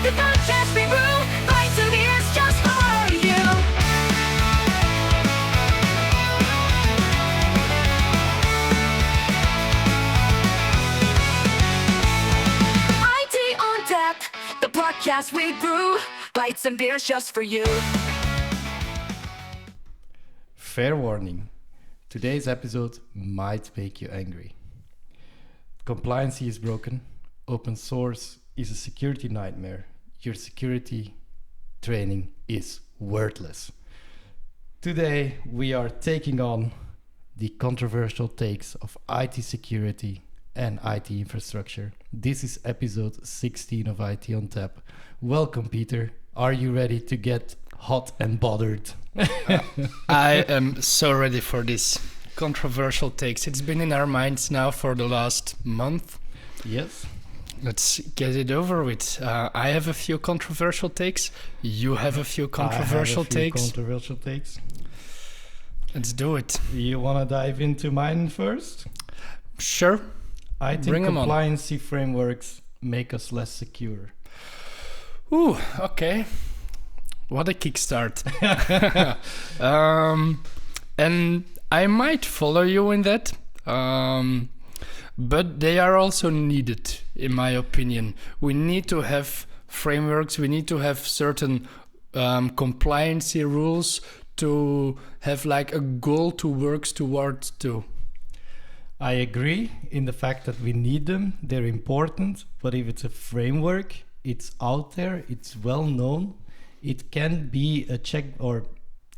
The podcast we brew, pints of beers just for you. IT on tap, the podcast we brew, pints and beers just for you. Fair warning, today's episode might make you angry. Compliance is broken, open source is a security nightmare, your security training is worthless. Today we are taking on the controversial takes of IT security and IT infrastructure. This is episode 16 of IT on Tap. Welcome, Peter. Are you ready to get hot and bothered? I am so ready for this controversial takes. It's been in our minds now for the last month. Yes. Let's get it over with. I have a few controversial takes. You have a few controversial takes. Controversial takes. Let's do it. You want to dive into mine first? Sure. I think Bring 'em on. compliancy frameworks make us less secure. Ooh, okay. What a kickstart. And I might follow you in that. But they are also needed, in my opinion. We need to have frameworks. We need to have certain compliancy rules to have like a goal to work towards to. I agree in the fact that we need them. They're important. But if it's a framework, it's out there, it's well known. It can be a check, or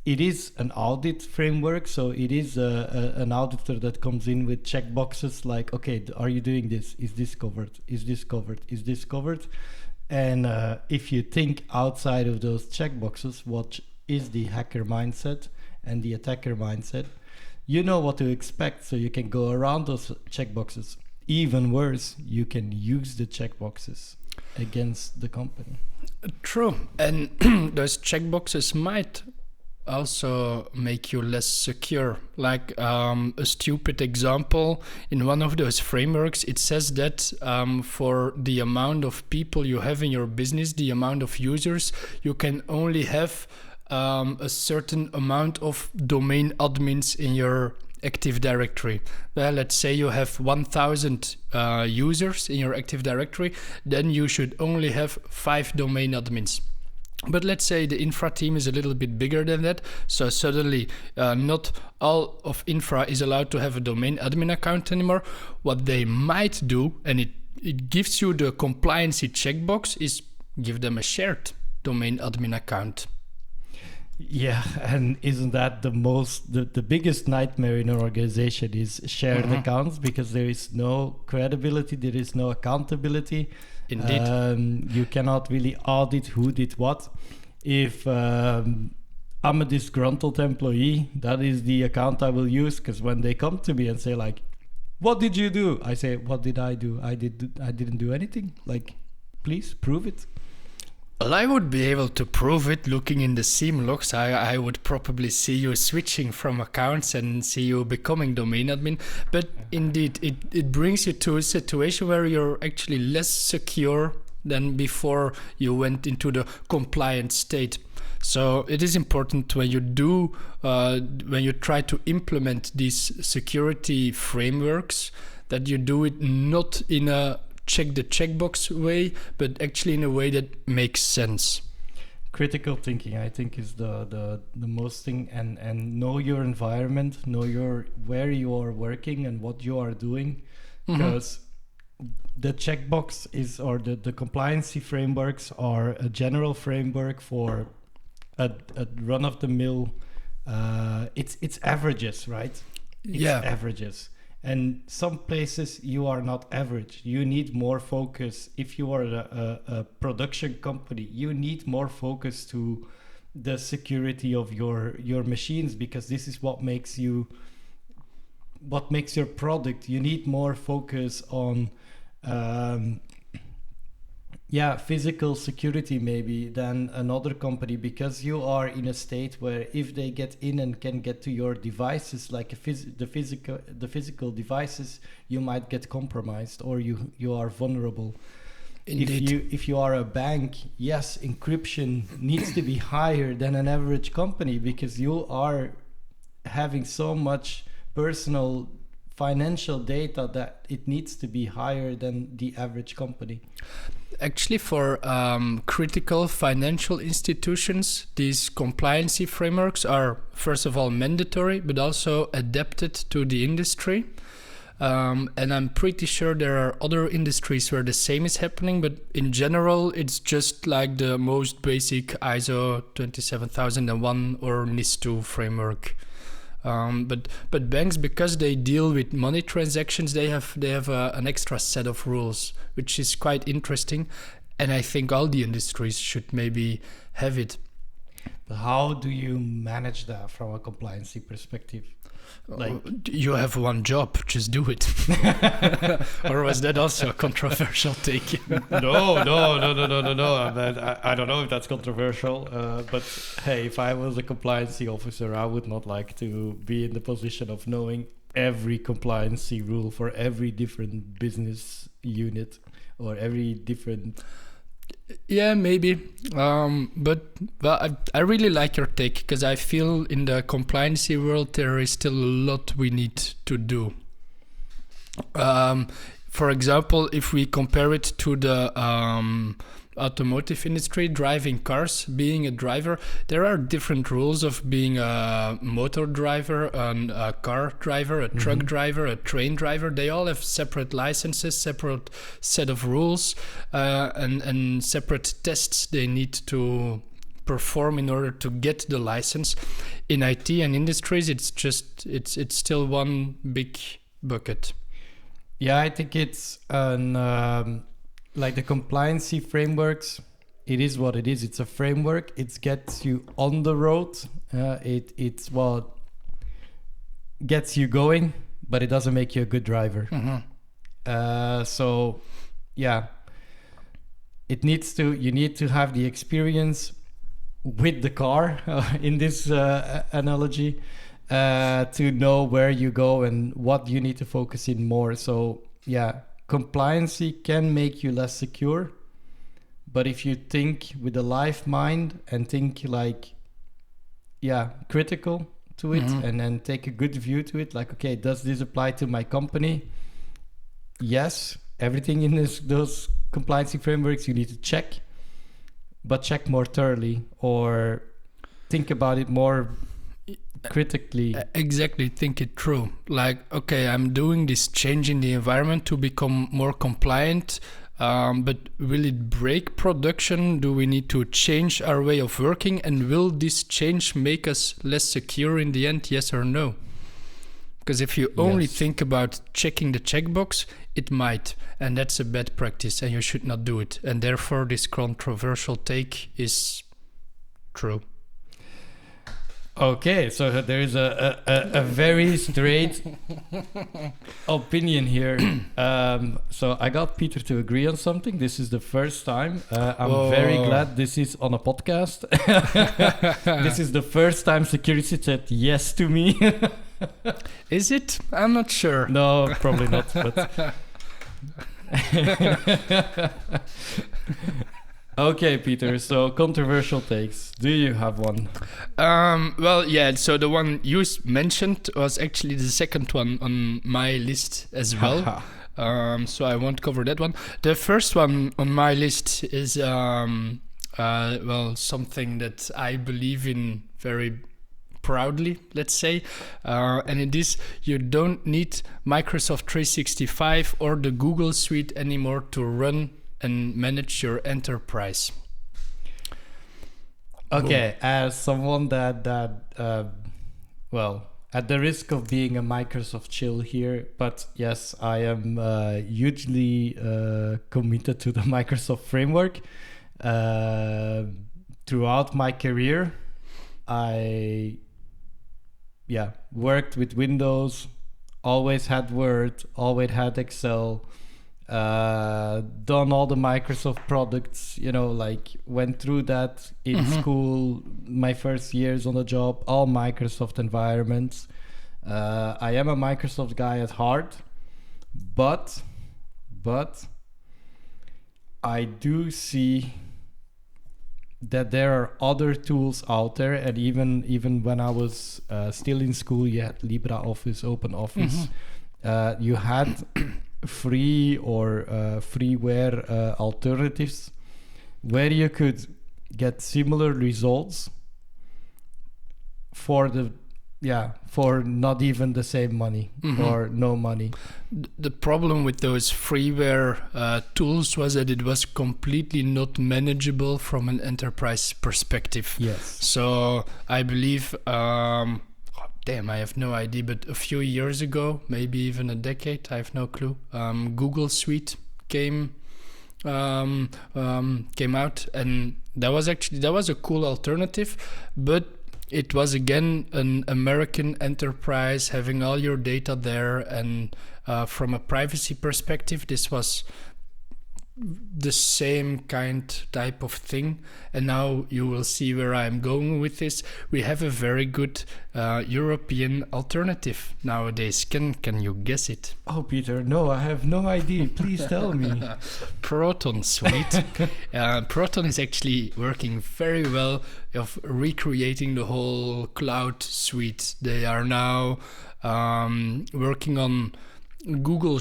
it is an audit framework. So it is an auditor that comes in with check boxes like, okay, are you doing this? Is this covered? Is this covered? Is this covered? And if you think outside of those check boxes, what is the hacker mindset and the attacker mindset, you know what to expect. So you can go around those check boxes. Even worse, you can use the check boxes against the company. True. And those checkboxes might also make you less secure. Like a stupid example, in one of those frameworks, it says that for the amount of people you have in your business, the amount of users, you can only have a certain amount of domain admins in your Active Directory. Well, let's say you have 1,000 users in your Active Directory, then you should only have 5 domain admins. But let's say the infra team is a little bit bigger than that, so suddenly not all of infra is allowed to have a domain admin account anymore. What they might do, and it gives you the compliancy checkbox, is give them a shared domain admin account. Yeah, and isn't that the biggest nightmare in an organization is shared accounts, because there is no credibility, there is no accountability. Indeed. You cannot really audit who did what. If I'm a disgruntled employee, that is the account I will use, because when they come to me and say like, what did you do? I say, what did I do? I didn't do anything. Like, please prove it. Well, I would be able to prove it looking in the SIEM logs. I would probably see you switching from accounts and see you becoming domain admin. But indeed, it brings you to a situation where you're actually less secure than before you went into the compliant state. So it is important when you try to implement these security frameworks, that you do it not in a check the checkbox way, but actually in a way that makes sense. Critical thinking, I think, is the most thing, and know your environment, know where you are working and what you are doing, because the checkbox is, or the compliancy frameworks are a general framework for a run-of-the-mill. It's averages, right? It's averages. And some places you are not average. You need more focus. If you are a production company, you need more focus to the security of your machines, because this is what makes your product. You need more focus on physical security maybe than another company, because you are in a state where if they get in and can get to your devices, like the physical devices, you might get compromised or you are vulnerable. Indeed. If you are a bank, yes, encryption needs to be higher than an average company because you are having so much personal financial data that it needs to be higher than the average company. Actually, for critical financial institutions, these compliancy frameworks are, first of all, mandatory, but also adapted to the industry. And I'm pretty sure there are other industries where the same is happening, but in general, it's just like the most basic ISO 27001 or NIS2 framework. But banks, because they deal with money transactions, they have an extra set of rules, which is quite interesting, and I think all the industries should maybe have it. But how do you manage that from a compliancy perspective? Like, you have one job, just do it. Or was that also a controversial take? no. I don't know if that's controversial, but hey, if I was a compliancy officer, I would not like to be in the position of knowing every compliancy rule for every different business unit or every different. Yeah, maybe. But I really like your take, because I feel in the compliancy world there is still a lot we need to do. For example, if we compare it to the automotive industry, driving cars, being a driver, there are different rules of being a motor driver, a car driver, a truck driver, a train driver. They all have separate licenses, separate set of rules, and separate tests they need to perform in order to get the license. In IT and industries, it's still one big bucket. Yeah, I think it's like the compliancy frameworks, it is what it is. It's a framework. It gets you on the road. It's what gets you going, but it doesn't make you a good driver. So, yeah, you need to have the experience with the car in this analogy to know where you go and what you need to focus in more. So, yeah. Compliancy can make you less secure, but if you think with a live mind and think like, critical to it, and then take a good view to it, like, okay, does this apply to my company? Yes, everything in those compliancy frameworks you need to check, but check more thoroughly or think about it more critically. Exactly, think it through. Like, okay, I'm doing this change in the environment to become more compliant, but will it break production? Do we need to change our way of working? And will this change make us less secure in the end? Yes or no? Because if you only think about checking the checkbox, it might, and that's a bad practice, and you should not do it. And therefore, this controversial take is true. Okay, so there is a very straight opinion here. So I got Pieter to agree on something. This is the first time. I'm very glad this is on a podcast. This is the first time security said yes to me. Is it? I'm not sure. No, probably not. But okay, Pieter, so controversial takes. Do you have one? Well, yeah, so the one you mentioned was actually the second one on my list as well. So I won't cover that one. The first one on my list is, something that I believe in very proudly, let's say. And it is, you don't need Microsoft 365 or the Google Suite anymore to run and manage your enterprise. Okay, as someone that at the risk of being a Microsoft chill here, but yes, I am hugely committed to the Microsoft framework. Throughout my career, I worked with Windows, always had Word, always had Excel, done all the Microsoft products, went through that in school, my first years on the job, all Microsoft environments. I am a Microsoft guy at heart, but I do see that there are other tools out there, and even when I was still in school, you had LibreOffice, OpenOffice. You had free or freeware alternatives where you could get similar results for not even the same money or no money. The problem with those freeware tools was that it was completely not manageable from an enterprise perspective. Yes. So I believe, I have no idea, but a few years ago, maybe even a decade, I have no clue, Google Suite came out, and that was a cool alternative, but it was again an American enterprise having all your data there, and from a privacy perspective, this was the same type of thing. And now you will see where I'm going with this. We have a very good European alternative nowadays. Can you guess it? Oh, Peter, no, I have no idea. Please tell me. Proton Suite. Proton is actually working very well of recreating the whole cloud suite. They are now working on Google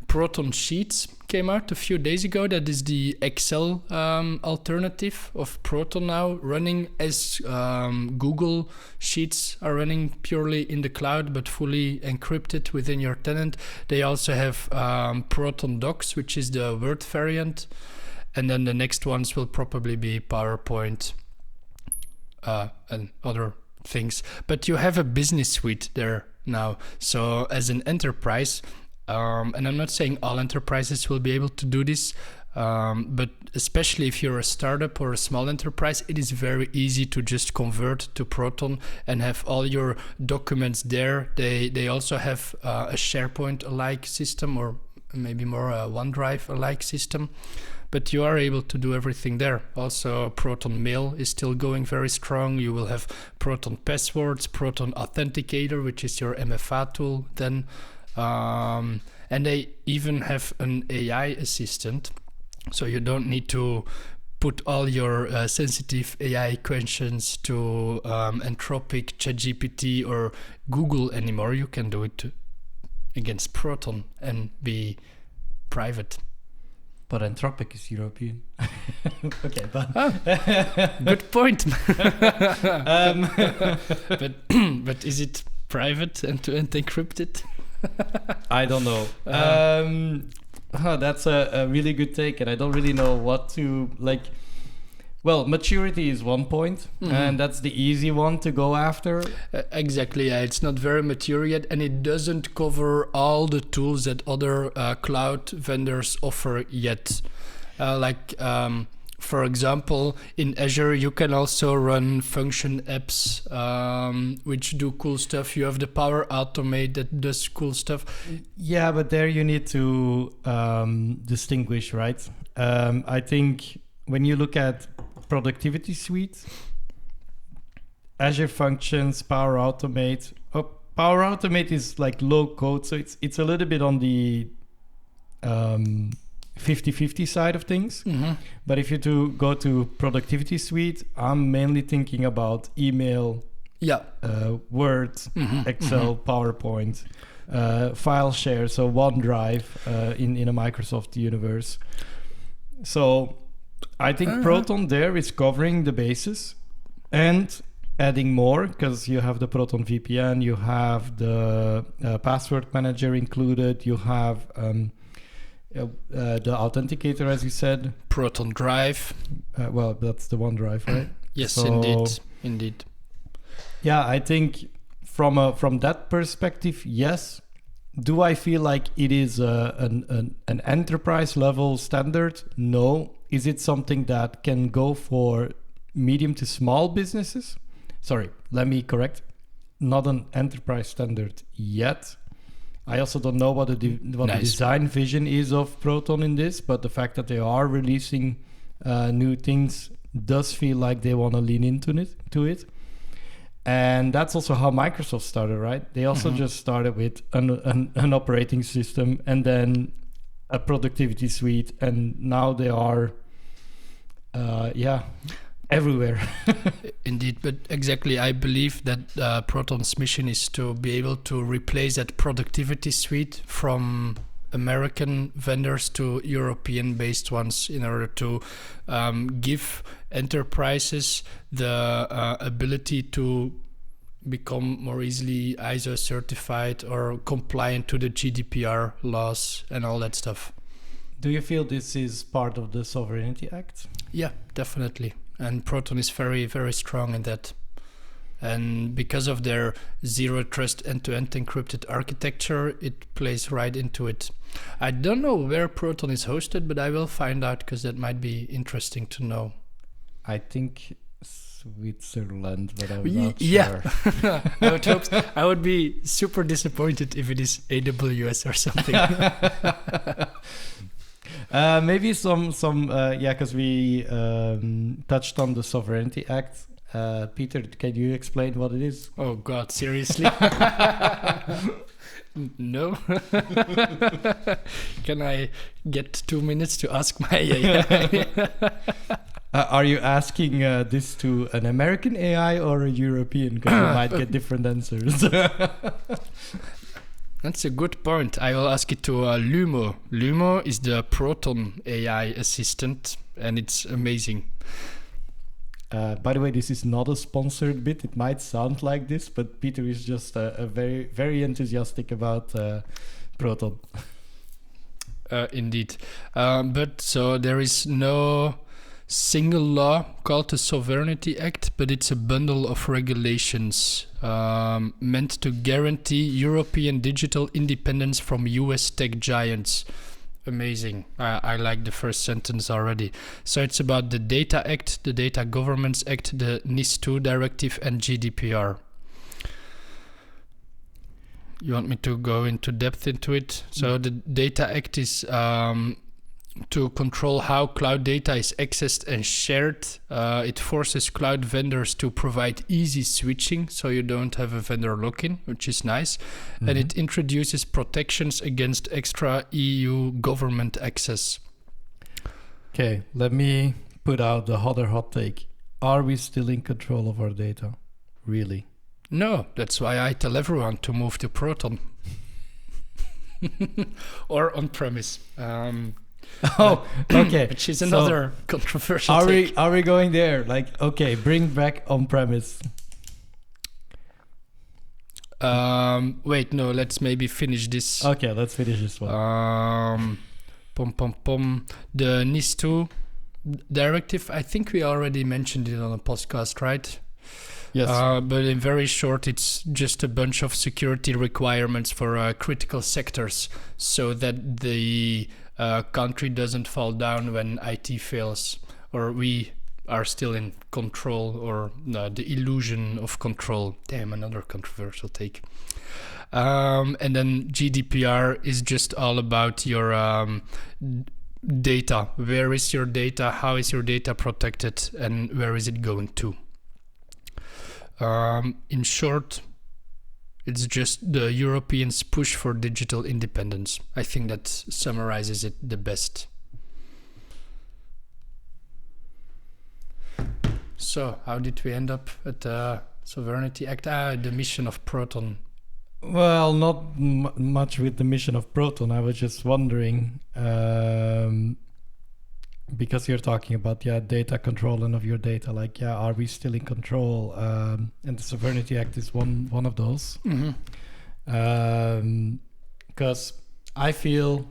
Proton Sheets came out a few days ago. That is the Excel alternative of Proton now, running as Google Sheets are running purely in the cloud but fully encrypted within your tenant. They also have Proton Docs, which is the Word variant, and then the next ones will probably be PowerPoint and other things. But you have a business suite there now. So as an enterprise, and I'm not saying all enterprises will be able to do this, but especially if you're a startup or a small enterprise, it is very easy to just convert to Proton and have all your documents there. They also have a SharePoint-alike system, or maybe more a OneDrive-alike system. But you are able to do everything there. Also, Proton Mail is still going very strong. You will have Proton Passwords, Proton Authenticator, which is your MFA tool then. And they even have an AI assistant. So you don't need to put all your sensitive AI questions to Anthropic, ChatGPT, or Google anymore. You can do it against Proton and be private. But Anthropic is European. Okay, but good point. But is it private end-to-end encrypted? I don't know. That's a really good take, and I don't really know what to like. Well, maturity is one point, and that's the easy one to go after. Exactly, yeah. It's not very mature yet, and it doesn't cover all the tools that other cloud vendors offer yet. For example, in Azure, you can also run function apps, which do cool stuff. You have the Power Automate that does cool stuff. Yeah, but there you need to distinguish, right? I think when you look at Productivity Suite, Azure Functions, Power Automate. Power Automate is like low code, so it's a little bit on the 50-50 side of things. But if you go to Productivity Suite, I'm mainly thinking about email, Word, Excel, PowerPoint, file share, so OneDrive in a Microsoft universe. So I think Proton there is covering the bases and adding more, because you have the Proton VPN, you have the password manager included, you have the authenticator, as you said. Proton Drive. Well, that's the OneDrive, right? Yes, So, indeed. Yeah, I think from that perspective, yes. Do I feel like it is an enterprise level standard? No. Is it something that can go for medium to small businesses? Sorry, let me correct. Not an enterprise standard yet. I also don't know what the design vision is of Proton in this, but the fact that they are releasing new things does feel like they want to lean into it. And that's also how Microsoft started, right? They also just started with an operating system, and then a productivity suite, and now they are, everywhere. Indeed, but exactly, I believe that Proton's mission is to be able to replace that productivity suite from American vendors to European-based ones in order to give enterprises the ability to become more easily ISO certified or compliant to the GDPR laws and all that stuff. Do you feel this is part of the Sovereignty Act? Yeah, definitely. And Proton is very, very strong in that. And because of their zero trust end-to-end encrypted architecture, it plays right into it. I don't know where Proton is hosted, but I will find out because that might be interesting to know. I think Switzerland, but I'm not Yeah, sure. I would hope. I would be super disappointed if it is AWS or something. Maybe because we touched on the Sovereignty Act. Peter, can you explain what it is? Oh God, seriously? No. Can I get 2 minutes to ask my AI? Are you asking this to an American AI or a European? Because you might get different answers. That's a good point. I will ask it to Lumo. Lumo is the Proton AI assistant, and it's amazing. By the way, this is not a sponsored bit. It might sound like this, but Peter is just a very, very enthusiastic about Proton. Indeed. But so there is no single law called the Sovereignty Act, but it's a bundle of regulations meant to guarantee European digital independence from US tech giants. Amazing. I like the first sentence already. So it's about the Data Act, the Data Governance Act, the NIS2 directive, and GDPR. You want me to go into depth into it? So the Data Act is to control how cloud data is accessed and shared. It forces cloud vendors to provide easy switching so you don't have a vendor lock-in, which is nice. Mm-hmm. And it introduces protections against extra EU government access. Okay, let me put out the other hot take. Are we still in control of our data? Really? No, that's why I tell everyone to move to Proton. Or on-premise. Oh, okay. Which is another controversial take. Are we going there? Like, okay, bring back on-premise. Wait, no, let's maybe finish this. Okay, let's finish this one. The NIS2 directive, I think we already mentioned it on a podcast, right? Yes. But in very short, it's just a bunch of security requirements for critical sectors so that the country doesn't fall down when IT fails, or we are still in control, or the illusion of control. Damn, another controversial take. And then GDPR is just all about your data. Where is your data? How is your data protected? And where is it going to? In short, it's just the Europeans' push for digital independence. I think that summarizes it the best. So, how did we end up at the Sovereignty Act? The mission of Proton. Well, not much with the mission of Proton. I was just wondering, because you're talking about data control and of your data, like are we still in control? And the Sovereignty Act is one of those. Because I feel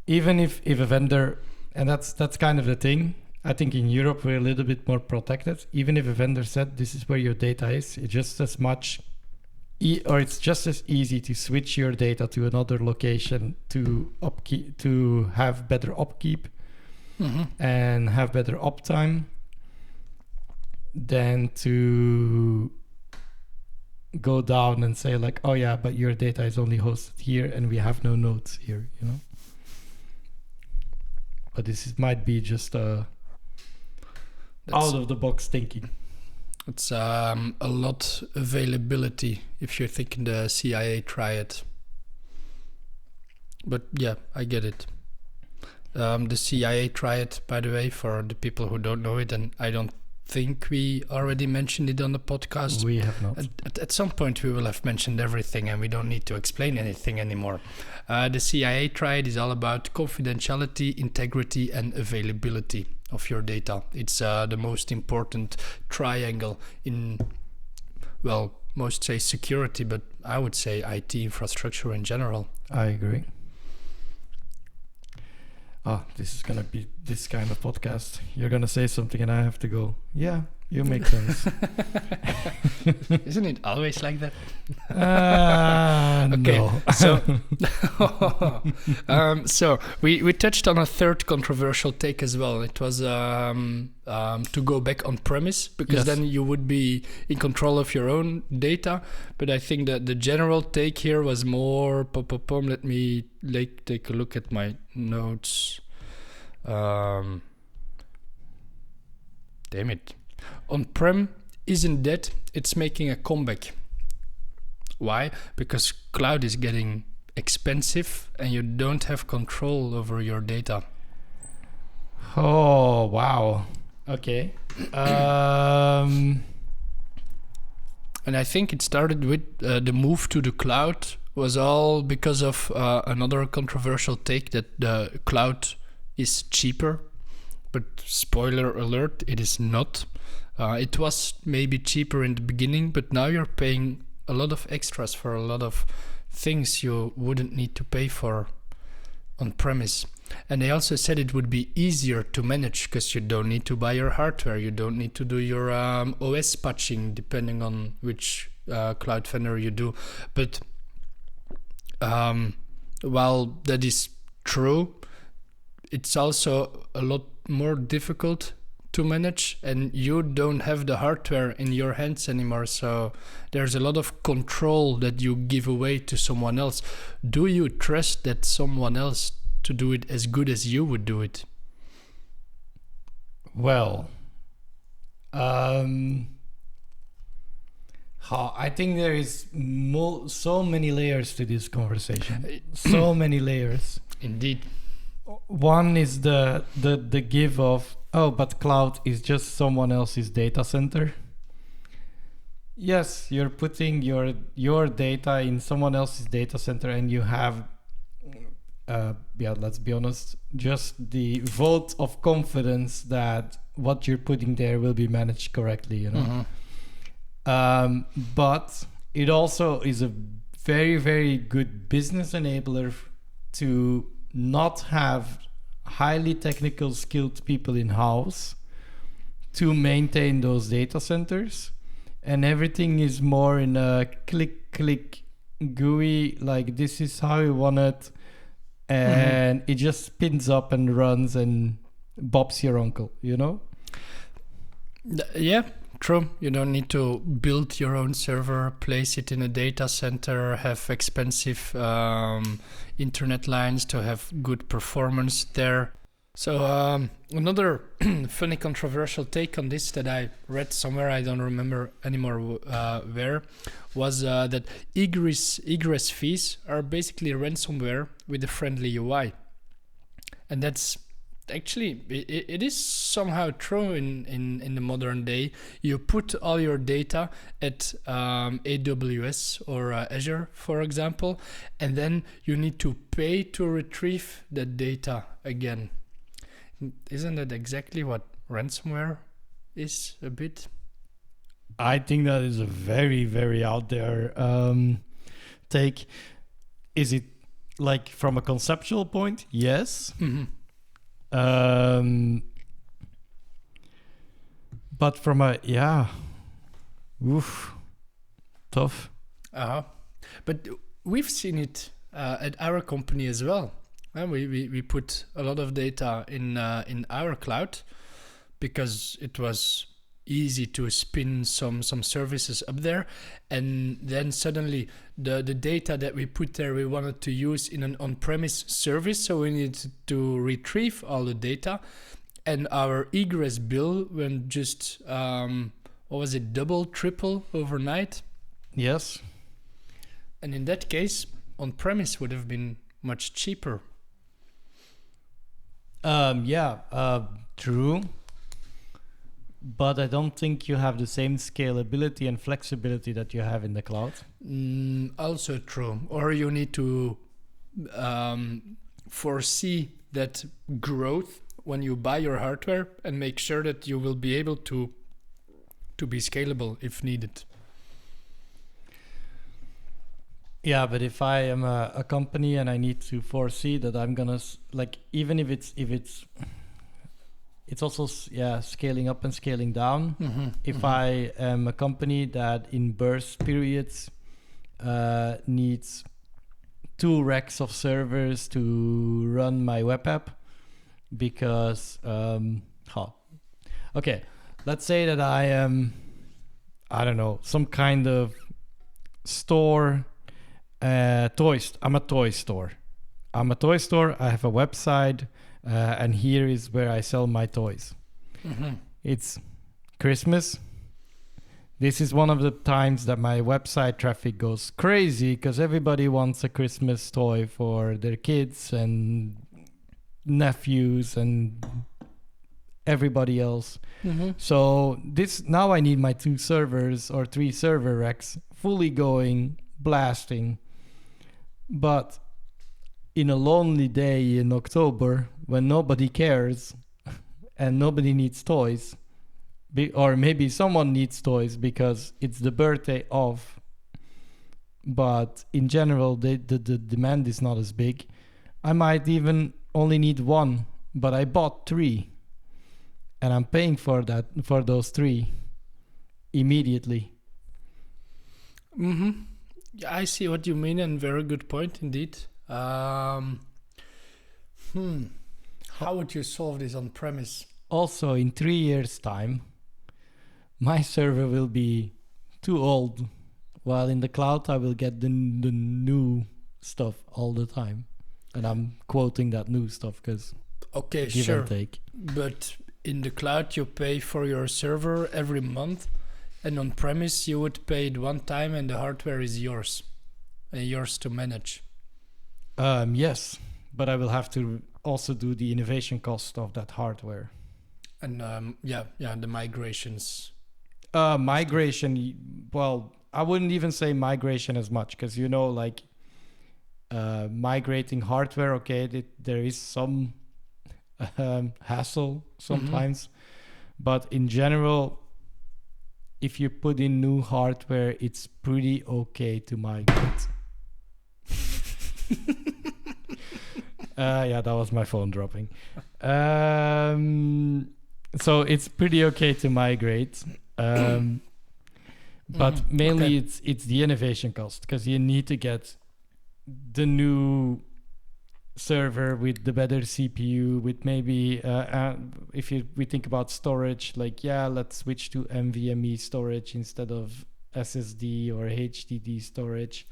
even if a vendor, and that's kind of the thing. I think in Europe we're a little bit more protected. Even if a vendor said this is where your data is, it's just as much. It's just as easy to switch your data to another location to have better upkeep and have better uptime than to go down and say like, oh yeah, but your data is only hosted here and we have no nodes here, you know. But might be just out of the box thinking. It's a lot availability if you're thinking the CIA triad. But yeah, I get it. The CIA tried, by the way, for the people who don't know it, and I don't think we already mentioned it on the podcast. We have not. At some point, we will have mentioned everything, and we don't need to explain anything anymore. The CIA triad is all about confidentiality, integrity, and availability of your data. It's the most important triangle in, well, most say security, but I would say IT infrastructure in general. I agree. This is gonna be this kind of podcast. You're gonna say something and I have to go, yeah, you make sense. Isn't it always like that? Okay. No. So we touched on a third controversial take as well. It was to go back on premise, because then you would be in control of your own data. But I think that the general take here was more let me take a look at my notes. Damn it. On-prem isn't dead, it's making a comeback. Why? Because cloud is getting expensive and you don't have control over your data. Oh, wow. Okay. And I think it started with the move to the cloud was all because of another controversial take that the cloud is cheaper. But spoiler alert, it is not. It was maybe cheaper in the beginning, but now you're paying a lot of extras for a lot of things you wouldn't need to pay for on premise. And they also said it would be easier to manage because you don't need to buy your hardware. You don't need to do your OS patching, depending on which cloud vendor you do. But while that is true, it's also a lot more difficult to manage, and you don't have the hardware in your hands anymore, so there's a lot of control that you give away to someone else. Do you trust that someone else to do it as good as you would do it? Well, I think there is so many layers to this conversation. So many layers. Indeed. One is the give of, but cloud is just someone else's data center. Yes, you're putting your data in someone else's data center, and you have, let's be honest, just the vote of confidence that what you're putting there will be managed correctly, you know. Mm-hmm. But it also is a very, very good business enabler to not have highly technical skilled people in-house to maintain those data centers, and everything is more in a click GUI, like this is how you want it, and it just spins up and runs and bobs your uncle, you know. Yeah, true. You don't need to build your own server, place it in a data center, have expensive internet lines to have good performance there. So another funny controversial take on this that I read somewhere, I don't remember anymore where, was that egress fees are basically ransomware with a friendly UI. And that's actually, it is somehow true in the modern day. You put all your data at AWS or Azure, for example, and then you need to pay to retrieve that data again. Isn't that exactly what ransomware is a bit? I think that is a very, very out there take. Is it like from a conceptual point? Yes. Mm-hmm. But from a tough. But we've seen it at our company as well. We put a lot of data in our cloud because it was easy to spin some services up there, and then suddenly the data that we put there we wanted to use in an on-premise service, so we needed to retrieve all the data, and our egress bill went just double, triple overnight. Yes. And in that case, on-premise would have been much cheaper. True. But I don't think you have the same scalability and flexibility that you have in the cloud. Also true. Or you need to foresee that growth when you buy your hardware and make sure that you will be able to be scalable if needed. Yeah, but if I am a company and I need to foresee that I'm gonna even if it's also scaling up and scaling down. If I am a company that in burst periods needs 2 racks of servers to run my web app, because okay, let's say that I am, I don't know, some kind of store. I'm a toy store. I have a website, and here is where I sell my toys. It's Christmas. This is one of the times that my website traffic goes crazy because everybody wants a Christmas toy for their kids and nephews and everybody else. So now I need my 2 servers or 3 server racks fully going, blasting. But in a lonely day in October, when nobody cares and nobody needs toys, or maybe someone needs toys because it's the birthday of, but in general the demand is not as big, I might even only need 1, but I bought 3 and I'm paying for those 3 immediately. I see what you mean, and very good point indeed. How would you solve this on premise? Also, in 3 years' time, my server will be too old, while in the cloud I will get the new stuff all the time. And I'm quoting that new stuff because give and take. But in the cloud you pay for your server every month, and on premise you would pay it one time and the hardware is yours and yours to manage. Yes, but I will have to also do the innovation cost of that hardware. And the migrations. Migration, well, I wouldn't even say migration as much because, migrating hardware, okay, there is some hassle sometimes. But in general, if you put in new hardware, it's pretty okay to migrate. That was my phone dropping. So it's pretty okay to migrate. But mainly it's the innovation cost, because you need to get the new server with the better CPU, with maybe if we think about storage, let's switch to NVMe storage instead of SSD or HDD storage.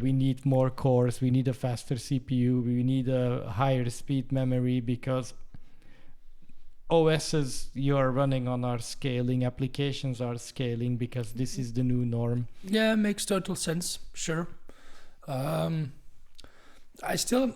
We need more cores, we need a faster CPU, we need a higher speed memory, because OSs you are running on are scaling, applications are scaling, because this is the new norm. Yeah, makes total sense. Sure. I still,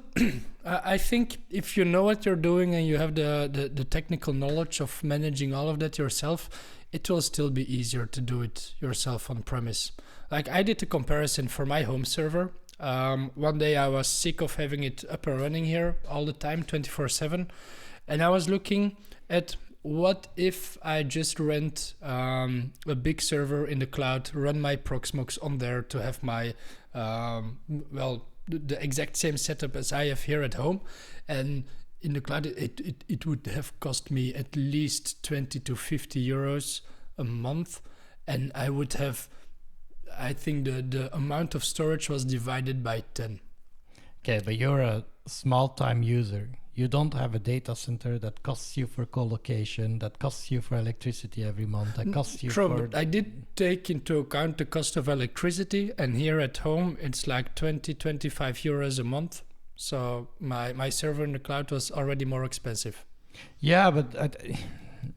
I think if you know what you're doing and you have the technical knowledge of managing all of that yourself, it will still be easier to do it yourself on premise. Like I did a comparison for my home server. One day I was sick of having it up and running here all the time, 24/7. And I was looking at what if I just rent a big server in the cloud, run my Proxmox on there to have my, the exact same setup as I have here at home. And in the cloud, it would have cost me at least 20 to 50 euros a month. And I would have, I think the amount of storage was divided by 10. Okay, but you're a small-time user. You don't have a data center that costs you for co-location, that costs you for electricity every month, that costs you True, for... but I did take into account the cost of electricity, and here at home it's like 20-25 euros a month. So my server in the cloud was already more expensive. Yeah, but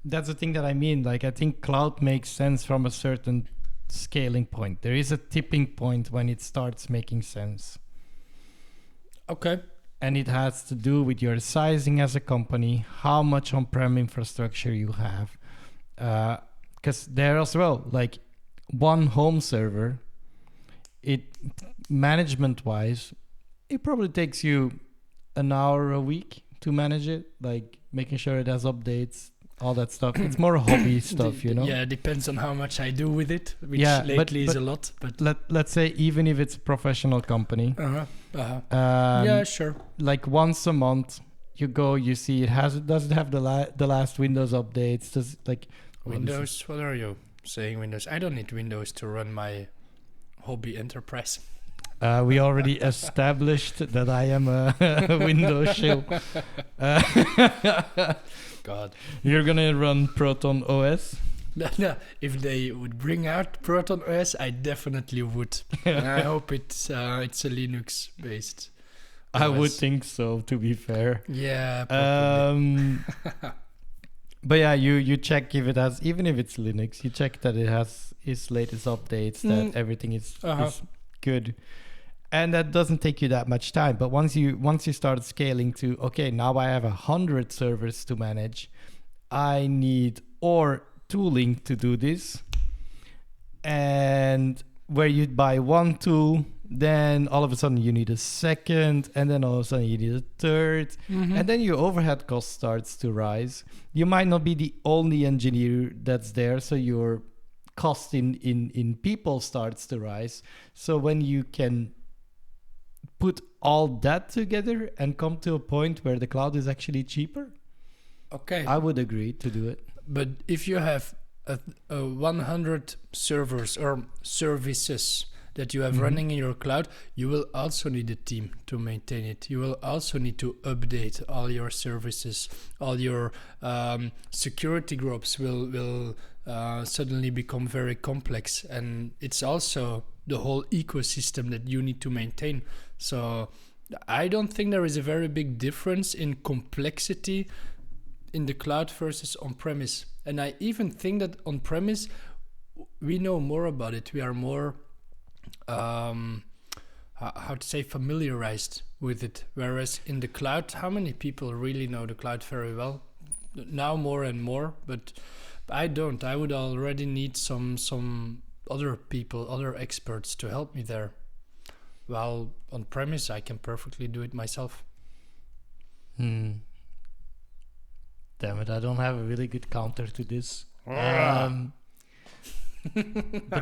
that's the thing that I mean. Like, I think cloud makes sense from a certain scaling point. There is a tipping point when it starts making sense. Okay. And it has to do with your sizing as a company, how much on-prem infrastructure you have. Because there as well, like one home server, it management-wise, it probably takes you an hour a week to manage it, like making sure it has updates, all that stuff. It's more hobby stuff, you know? Yeah, it depends on how much I do with it, which Yeah, lately is but a lot. But let's say even if it's a professional company, yeah, sure. like once a month, you go, you see does it have the last Windows updates? Does like Windows? What are you saying? Windows? I don't need Windows to run my hobby enterprise. We already established that I am a Windows shill. God. You're gonna run Proton OS? No, if they would bring out Proton OS, I definitely would. And I hope it's a Linux based. I would think so, to be fair. Yeah. Probably. But yeah, you check if it has, even if it's Linux, you check that it has its latest updates, that everything is good. And that doesn't take you that much time. But once you start scaling to, okay, now I have 100 servers to manage, I need tooling to do this. And where you buy one tool, then all of a sudden you need a second, and then all of a sudden you need a third. And then your overhead cost starts to rise. You might not be the only engineer that's there, so your cost in people starts to rise. So when you can put all that together and come to a point where the cloud is actually cheaper, okay, I would agree to do it. But if you have a 100 servers or services that you have running in your cloud, you will also need a team to maintain it. You will also need to update all your services. All your security groups will suddenly become very complex, and it's also the whole ecosystem that you need to maintain. So I don't think there is a very big difference in complexity in the cloud versus on-premise. And I even think that on-premise, we know more about it. We are more, how to say, familiarized with it. Whereas in the cloud, how many people really know the cloud very well? Now more and more, but I don't. I would already need some other people, other experts to help me there. While on-premise, I can perfectly do it myself. Damn it, I don't have a really good counter to this. But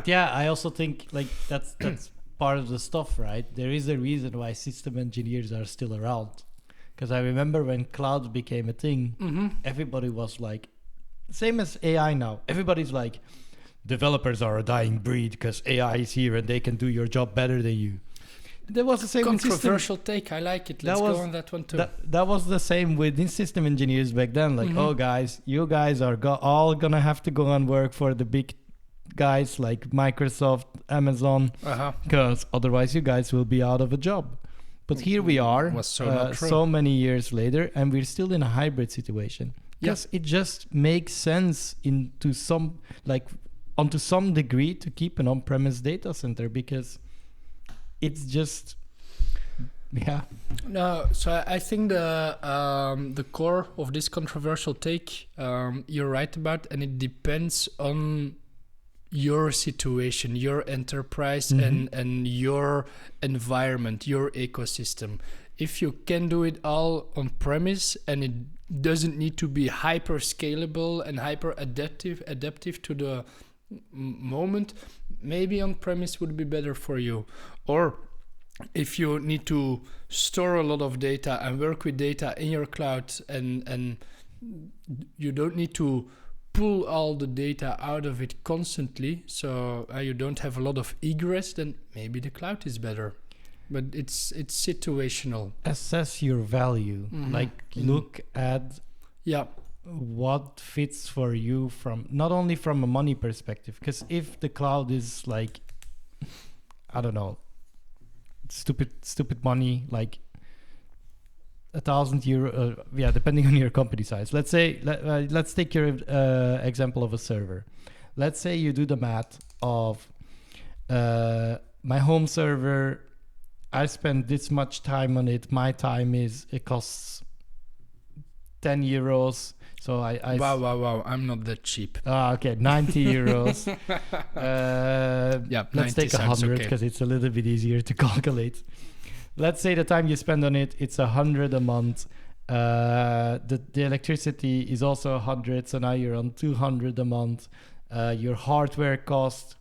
yeah, I also think like that's part of the stuff, right? There is a reason why system engineers are still around. Because I remember when cloud became a thing, everybody was like, same as AI now. Everybody's like, developers are a dying breed because AI is here and they can do your job better than you. That was the same controversial take. I like it. Let's go on that one too. That was the same with system engineers back then. Like, oh guys, you guys are all gonna have to go and work for the big guys like Microsoft, Amazon, because otherwise you guys will be out of a job. But here we are, so many years later, and we're still in a hybrid situation. Yes, it just makes sense onto some degree to keep an on-premise data center because it's just, No, so I think the core of this controversial take you're right about, and it depends on your situation, your enterprise, and your environment, your ecosystem. If you can do it all on premise and it doesn't need to be hyper scalable and hyper adaptive to the moment, maybe on premise would be better for you. Or if you need to store a lot of data and work with data in your cloud, and you don't need to pull all the data out of it constantly, so you don't have a lot of egress, then maybe the cloud is better. But it's situational. Assess your value. Look at what fits for you, from not only from a money perspective, because if the cloud is like, I don't know, stupid money, like €1,000, depending on your company size. Let's say let's take your example of a server. Let's say you do the math of my home server I spend this much time on it. My time it costs 10 euros. So I Wow. I'm not that cheap. okay, 90 euros. Yeah, Let's 90 take sounds 100 okay. because it's a little bit easier to calculate. Let's say the time you spend on it, it's 100 a month. The electricity is also 100, so now you're on 200 a month. Your hardware cost,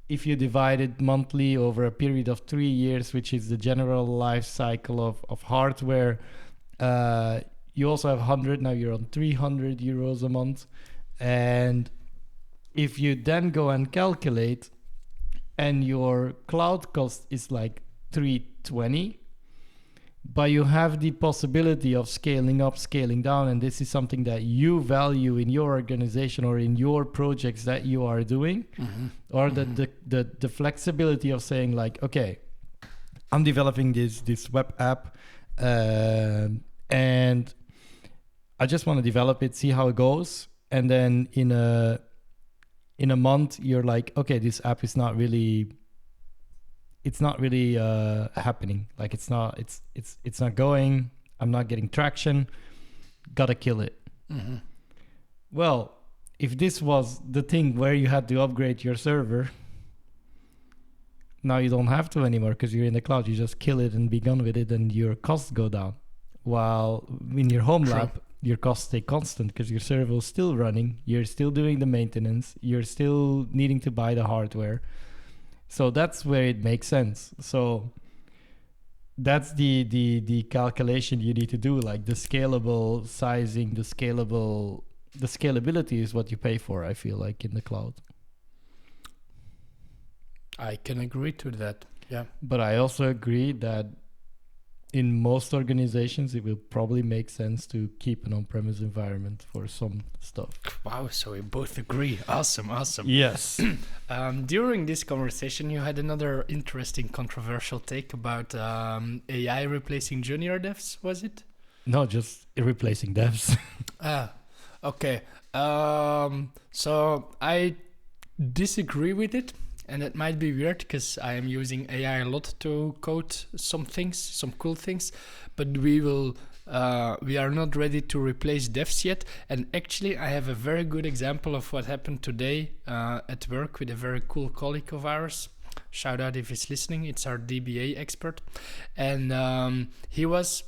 if you divide it monthly over a period of 3 years, which is the general life cycle of hardware, you also have 100. Now you're on 300 euros a month. And if you then go and calculate, and your cloud cost is like 320, but you have the possibility of scaling up, scaling down, and this is something that you value in your organization or in your projects that you are doing, or the flexibility of saying like, okay, I'm developing this web app, and I just want to develop it, see how it goes, and then in a month you're like, okay, this app is not really happening. Like it's not going. I'm not getting traction. Gotta kill it. Well, if this was the thing where you had to upgrade your server, now you don't have to anymore because you're in the cloud. You just kill it and be gone with it, and your costs go down. While in your home lab, your costs stay constant because your server is still running. You're still doing the maintenance. You're still needing to buy the hardware. So that's where it makes sense. So that's the calculation you need to do, like the scalable sizing, the scalability is what you pay for, I feel like, in the cloud. I can agree to that. Yeah. But I also agree that in most organizations, it will probably make sense to keep an on-premise environment for some stuff. Wow, so we both agree. Awesome. Yes. During this conversation, you had another interesting controversial take about AI replacing junior devs, was it? No, just replacing devs. Okay. So I disagree with it. And it might be weird because I am using AI a lot to code some things, some cool things, but we are not ready to replace devs yet. And actually, I have a very good example of what happened today at work with a very cool colleague of ours. Shout out if he's listening. It's our DBA expert. And he was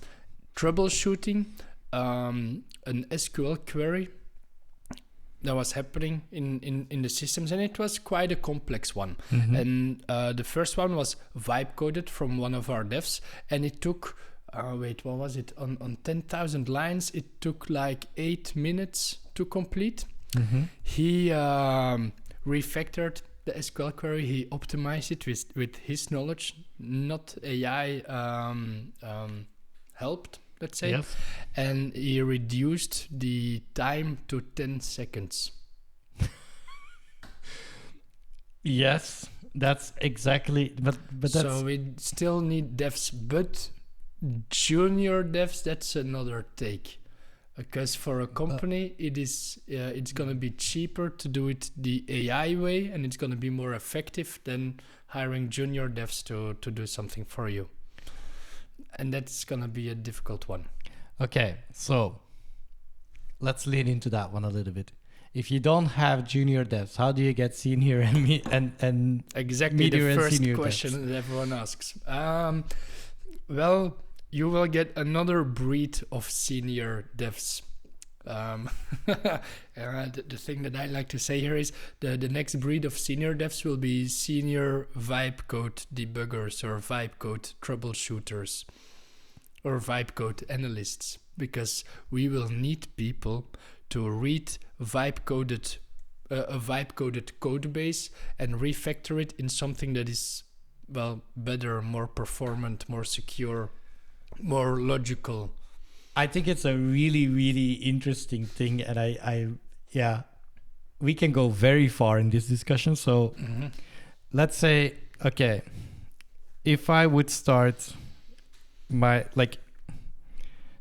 troubleshooting an SQL query that was happening in the systems, and it was quite a complex one. And the first one was vibe coded from one of our devs, and it took what was it, on 10,000 lines, it took like 8 minutes to complete. He refactored the SQL query, he optimized it with his knowledge, not AI helped, let's say. Yes. And he reduced the time to 10 seconds. Yes, that's exactly. But that's. So we still need devs, but junior devs, that's another take. Because for a company, it's gonna be cheaper to do it the AI way, and it's gonna be more effective than hiring junior devs to do something for you. And that's gonna be a difficult one. Okay, so let's lean into that one a little bit. If you don't have junior devs, how do you get senior and exactly medium the and first senior question devs? that everyone asks? Well, you will get another breed of senior devs. The thing that I like to say here is the next breed of senior devs will be senior vibe code debuggers or vibe code troubleshooters or vibe code analysts, because we will need people to read a vibe coded code base and refactor it in something that is, well, better, more performant, more secure, more logical. I think it's a really, really interesting thing, and we can go very far in this discussion. So let's say, okay, if I would start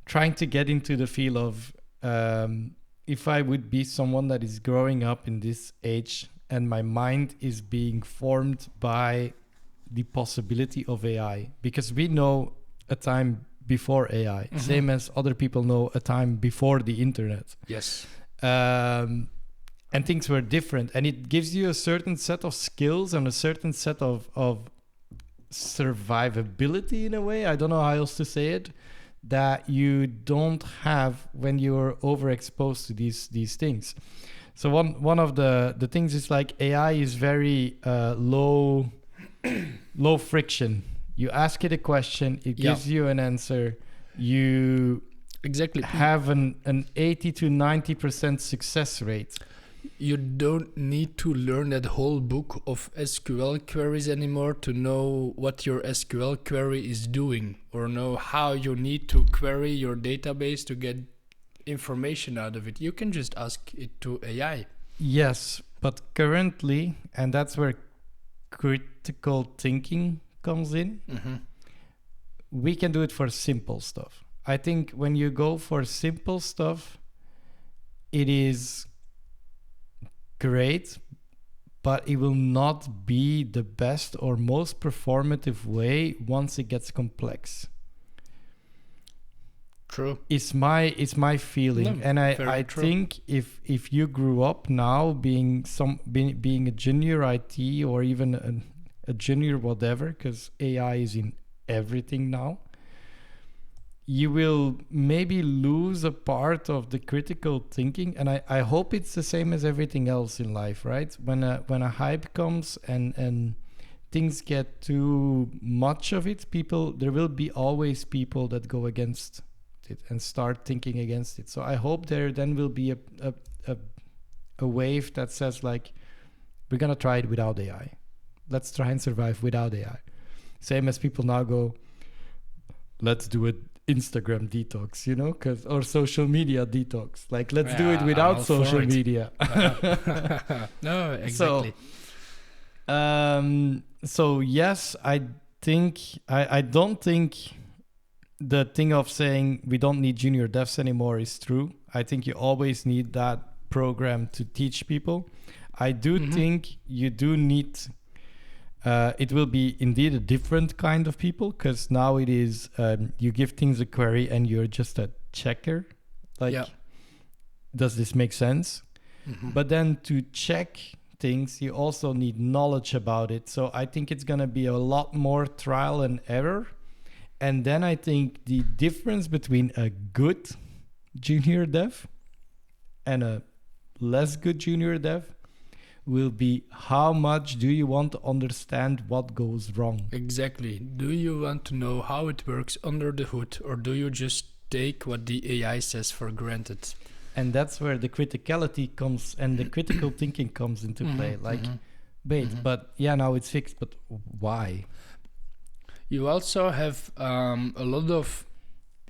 trying to get into the feel of if I would be someone that is growing up in this age and my mind is being formed by the possibility of AI, because we know a time before AI, same as other people know a time before the internet. Yes. And things were different, and it gives you a certain set of skills and a certain set of survivability in a way. I don't know how else to say it, that you don't have when you're overexposed to these things. So one of the things is like AI is very low friction. You ask it a question, it gives you an answer. You exactly have an 80 to 90% success rate. You don't need to learn that whole book of SQL queries anymore to know what your SQL query is doing, or know how you need to query your database to get information out of it. You can just ask it to AI. Yes, but currently, and that's where critical thinking comes in, we can do it for simple stuff. I think when you go for simple stuff, it is great, but it will not be the best or most performative way once it gets complex. True. It's my feeling, No, and I true. think if you grew up now being a junior IT or even a junior whatever, because AI is in everything now, you will maybe lose a part of the critical thinking. And I hope it's the same as everything else in life, right? When a hype comes and things get too much of it, there will be always people that go against it and start thinking against it. So I hope there then will be a wave that says like, we're gonna try it without AI. Let's try and survive without AI. Same as people now go, let's do it Instagram detox, or social media detox. Like, let's do it without social media. No, exactly. So yes, I don't think the thing of saying we don't need junior devs anymore is true. I think you always need that program to teach people. I do think you do need. It will be indeed a different kind of people, because now it is you give things a query and you're just a checker. Does this make sense? But then to check things, you also need knowledge about it. So I think it's going to be a lot more trial and error. And then I think the difference between a good junior dev and a less good junior dev will be how much do you want to understand what goes wrong? Exactly. Do you want to know how it works under the hood, or do you just take what the AI says for granted? And that's where the criticality comes and the critical thinking comes into play. Like, wait, but now it's fixed, but why? You also have a lot of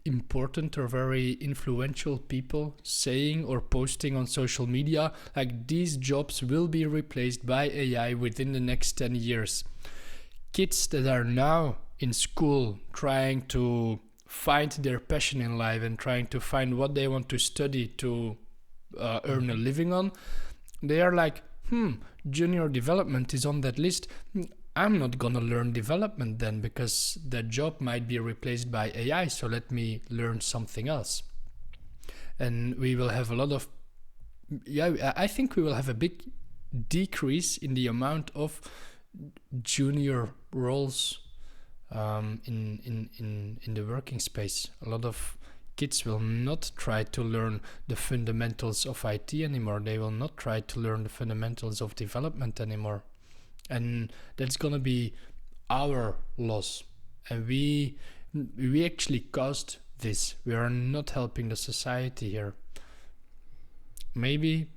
important or very influential people saying or posting on social media like these jobs will be replaced by AI within the next 10 years. Kids that are now in school trying to find their passion in life and trying to find what they want to study to earn a living on, they are like, junior development is on that list. I'm not gonna learn development then, because that job might be replaced by AI, so let me learn something else. And we will have a lot of, I think we will have a big decrease in the amount of junior roles in the working space. A lot of kids will not try to learn the fundamentals of IT anymore. They will not try to learn the fundamentals of development anymore. And that's gonna be our loss. And we actually caused this. We are not helping the society here. Maybe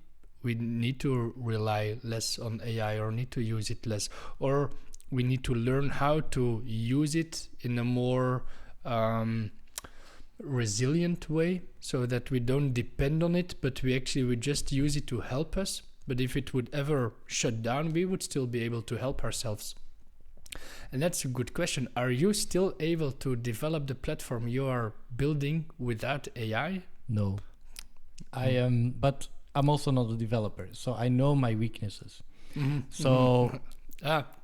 we need to rely less on AI or need to use it less. Or we need to learn how to use it in a more resilient way, so that we don't depend on it, but we just use it to help us. But if it would ever shut down, we would still be able to help ourselves. And that's a good question. Are you still able to develop the platform you are building without AI? No. I am, but I'm also not a developer, so I know my weaknesses. So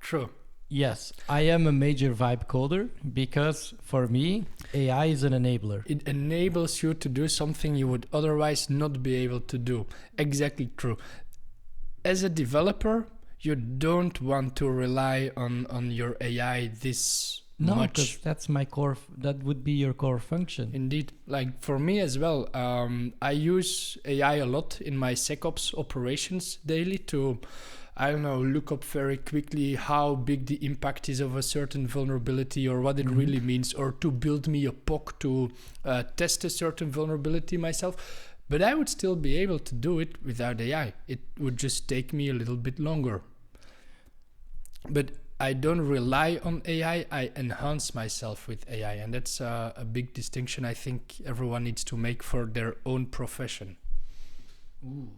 true. Yes, I am a major vibe coder because for me, AI is an enabler. It enables you to do something you would otherwise not be able to do. Exactly true. As a developer, you don't want to rely on your AI this No, much. because that's my core. That would be your core function. Indeed. Like for me as well, I use AI a lot in my SecOps operations daily to, I don't know, look up very quickly how big the impact is of a certain vulnerability or what it really means, or to build me a POC to test a certain vulnerability myself. But I would still be able to do it without AI. It would just take me a little bit longer. But I don't rely on AI, I enhance myself with AI. And that's a big distinction I think everyone needs to make for their own profession. Ooh.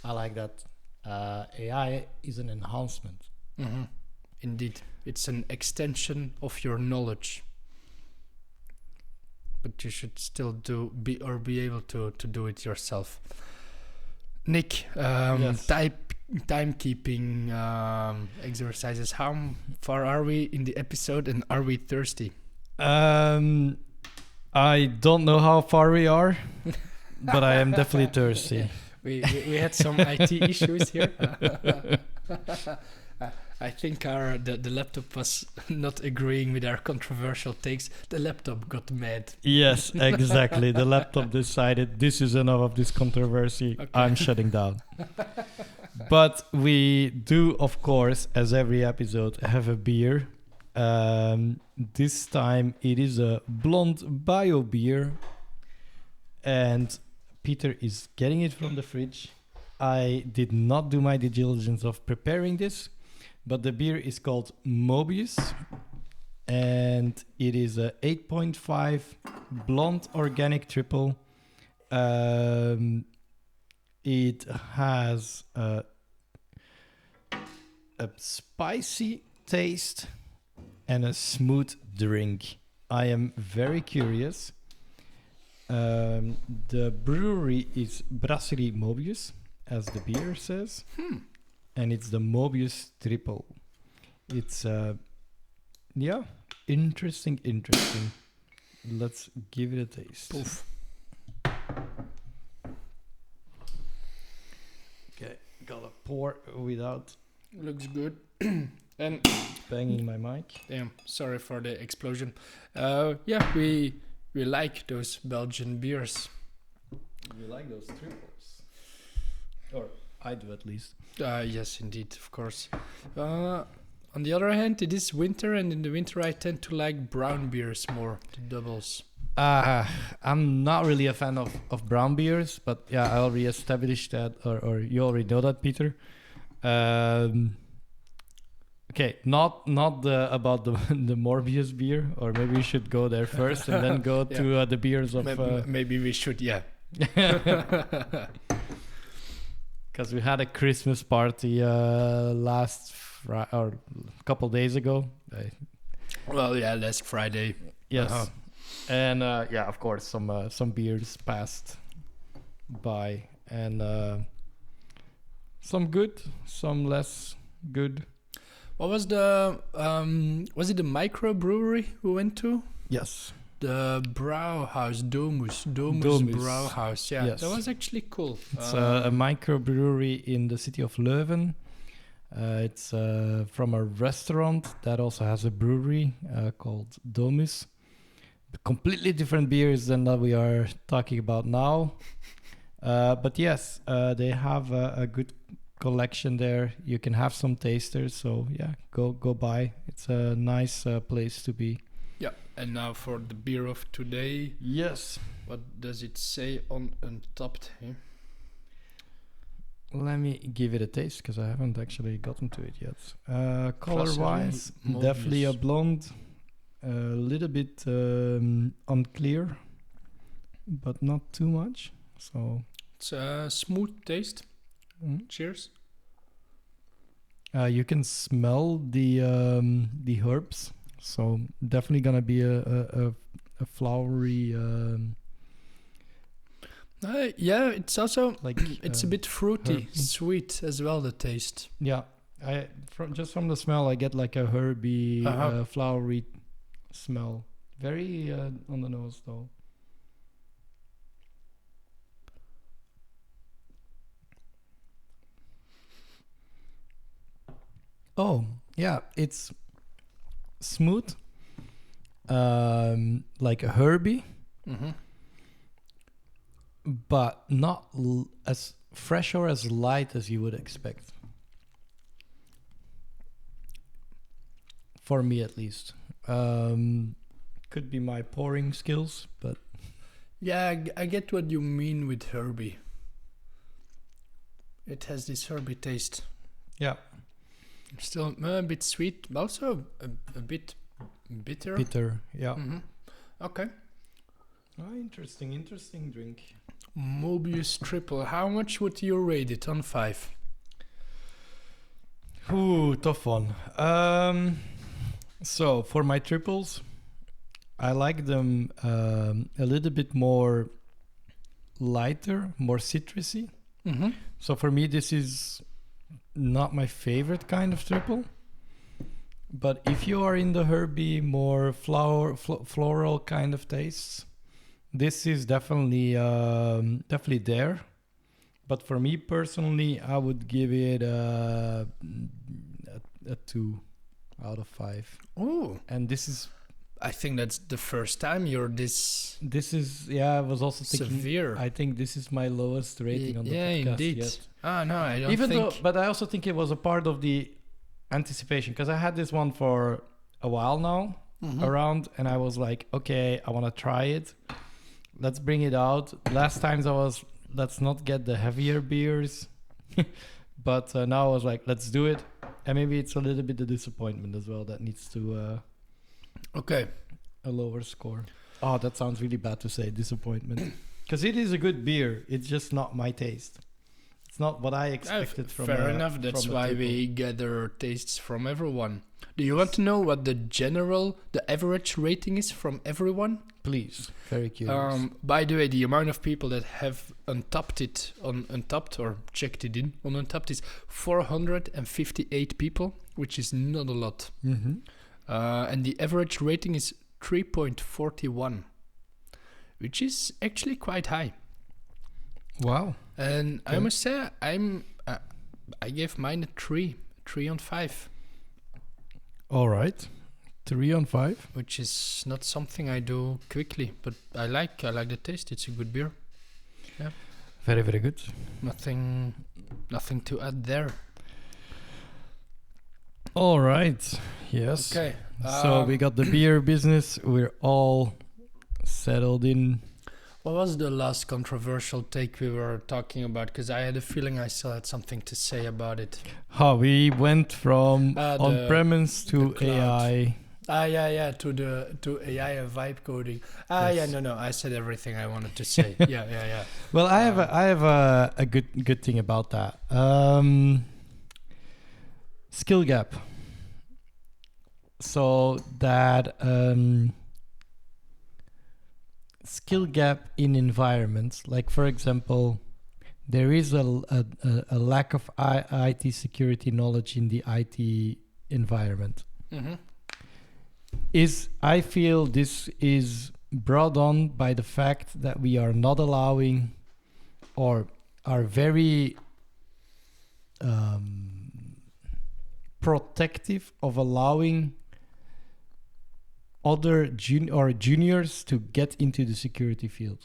I like that. AI is an enhancement. Mm-hmm. Indeed. It's an extension of your knowledge. But you should still be able to do it yourself. Nick, Yes. timekeeping exercises. How far are we in the episode, and are we thirsty? I don't know how far we are, but I am definitely thirsty. We had some IT issues here. I think the laptop was not agreeing with our controversial takes. The laptop got mad. Yes, exactly. The laptop decided this is enough of this controversy. Okay. I'm shutting down. But we do, of course, as every episode, have a beer. This time it is a blonde bio beer. And Peter is getting it from the fridge. I did not do my due diligence of preparing this. But the beer is called Mobius, and it is a 8.5 blonde organic triple. It has a spicy taste and a smooth drink. I am very curious. The brewery is Brasserie Mobius, as the beer says. And it's the Mobius triple. It's interesting. Let's give it a taste. Poof. Okay, gotta pour without Looks good. And banging my mic. damn, sorry for the explosion. We like those Belgian beers. You like those triples? Or I do at least. Yes, indeed, of course. On the other hand, it is winter, and in the winter I tend to like brown beers more, the doubles. I'm not really a fan of brown beers, but yeah, I already established that, or you already know that, Peter. Okay, not about the Morbius beer, or maybe we should go there first and then go to the beers of... Maybe we should, yeah. Because we had a Christmas party last or a couple days ago. Well, yeah, last Friday. Yes. Uh-huh. And of course, some beers passed by, and some good, some less good. What was the was it the microbrewery we went to? Yes. The Brauhaus, Domus Domus. Brauhaus. Yeah, Yes. that was actually cool. It's a microbrewery in the city of Leuven. It's from a restaurant that also has a brewery called Domus. Completely different beers than that we are talking about now. But yes, they have a good collection there. You can have some tasters. So yeah, go by. It's a nice place to be. Yeah, and now for the beer of today. Yes. What does it say on Untapped? Eh? Let me give it a taste because I haven't actually gotten to it yet. Color-wise, Mobius. definitely a blonde. A little bit unclear, but not too much. So It's a smooth taste. Cheers. You can smell the herbs. So definitely gonna be a flowery. Yeah, it's also like it's a bit fruity, herb. sweet as well. The taste. Yeah, From the smell, I get like a herby, Uh-huh. flowery smell. Very on the nose though. Oh, yeah, it's smooth, like a herby, Mm-hmm. but not as fresh or as light as you would expect. For me, at least. Could be my pouring skills, but Yeah, I get what you mean with herby. It has this herby taste. yeah, Still a bit sweet, but also a bit bitter. bitter. Yeah. Mm-hmm. Okay. Interesting drink. Mobius triple. How much would you rate it on 5? Ooh, tough one. So for my triples, I like them a little bit more lighter, more citrusy. Mm-hmm. So for me, this is not my favorite kind of triple. But if you are in the herby, more floral kind of tastes, this is definitely there. But for me personally, I would give it a 2 out of 5. Oh, And this is I think that's the first time you're this I was also thinking. severe. I think this is my lowest rating on the yeah, podcast indeed. yet. Ah, no, I don't Even think. though, but I also think it was a part of the anticipation because I had this one for a while now Mhm. around, and I was like, okay, I want to try it. Let's bring it out. Last times I was, let's not get the heavier beers, but now I was like, let's do it. And maybe it's a little bit the disappointment as well that needs to Okay. a lower score. Oh, that sounds really bad to say, disappointment, because it is a good beer. It's just not my taste. It's not what I expected from. Fair enough. That's from a why triple. we gather tastes from everyone. Do you want to know what the average rating is from everyone? Please, very curious. By the way, the amount of people that have untapped it on Untapped or checked it in on Untapped is 458 people, which is not a lot. Mm-hmm. And the average rating is 3.41, which is actually quite high. Wow. And I Okay. must say, I gave mine a 3 on 5, All right. 3 on 5. which is not something I do quickly, but I like the taste. It's a good beer. Very, very good. Nothing to add there. All right. Yes. Okay. So we got the beer business. We're all settled in. What was the last controversial take we were talking about? Because I had a feeling I still had something to say about it. How we went from The on-premise to cloud. AI. Yeah, to AI and vibe coding. Yes. No, I said everything I wanted to say. yeah. Well, I have a good thing about that. Skill gap. So that skill gap in environments, like for example, there is a lack of IT security knowledge in the IT environment. Mm-hmm. I feel this is brought on by the fact that we are not allowing, or are very protective of allowing other juniors to get into the security field.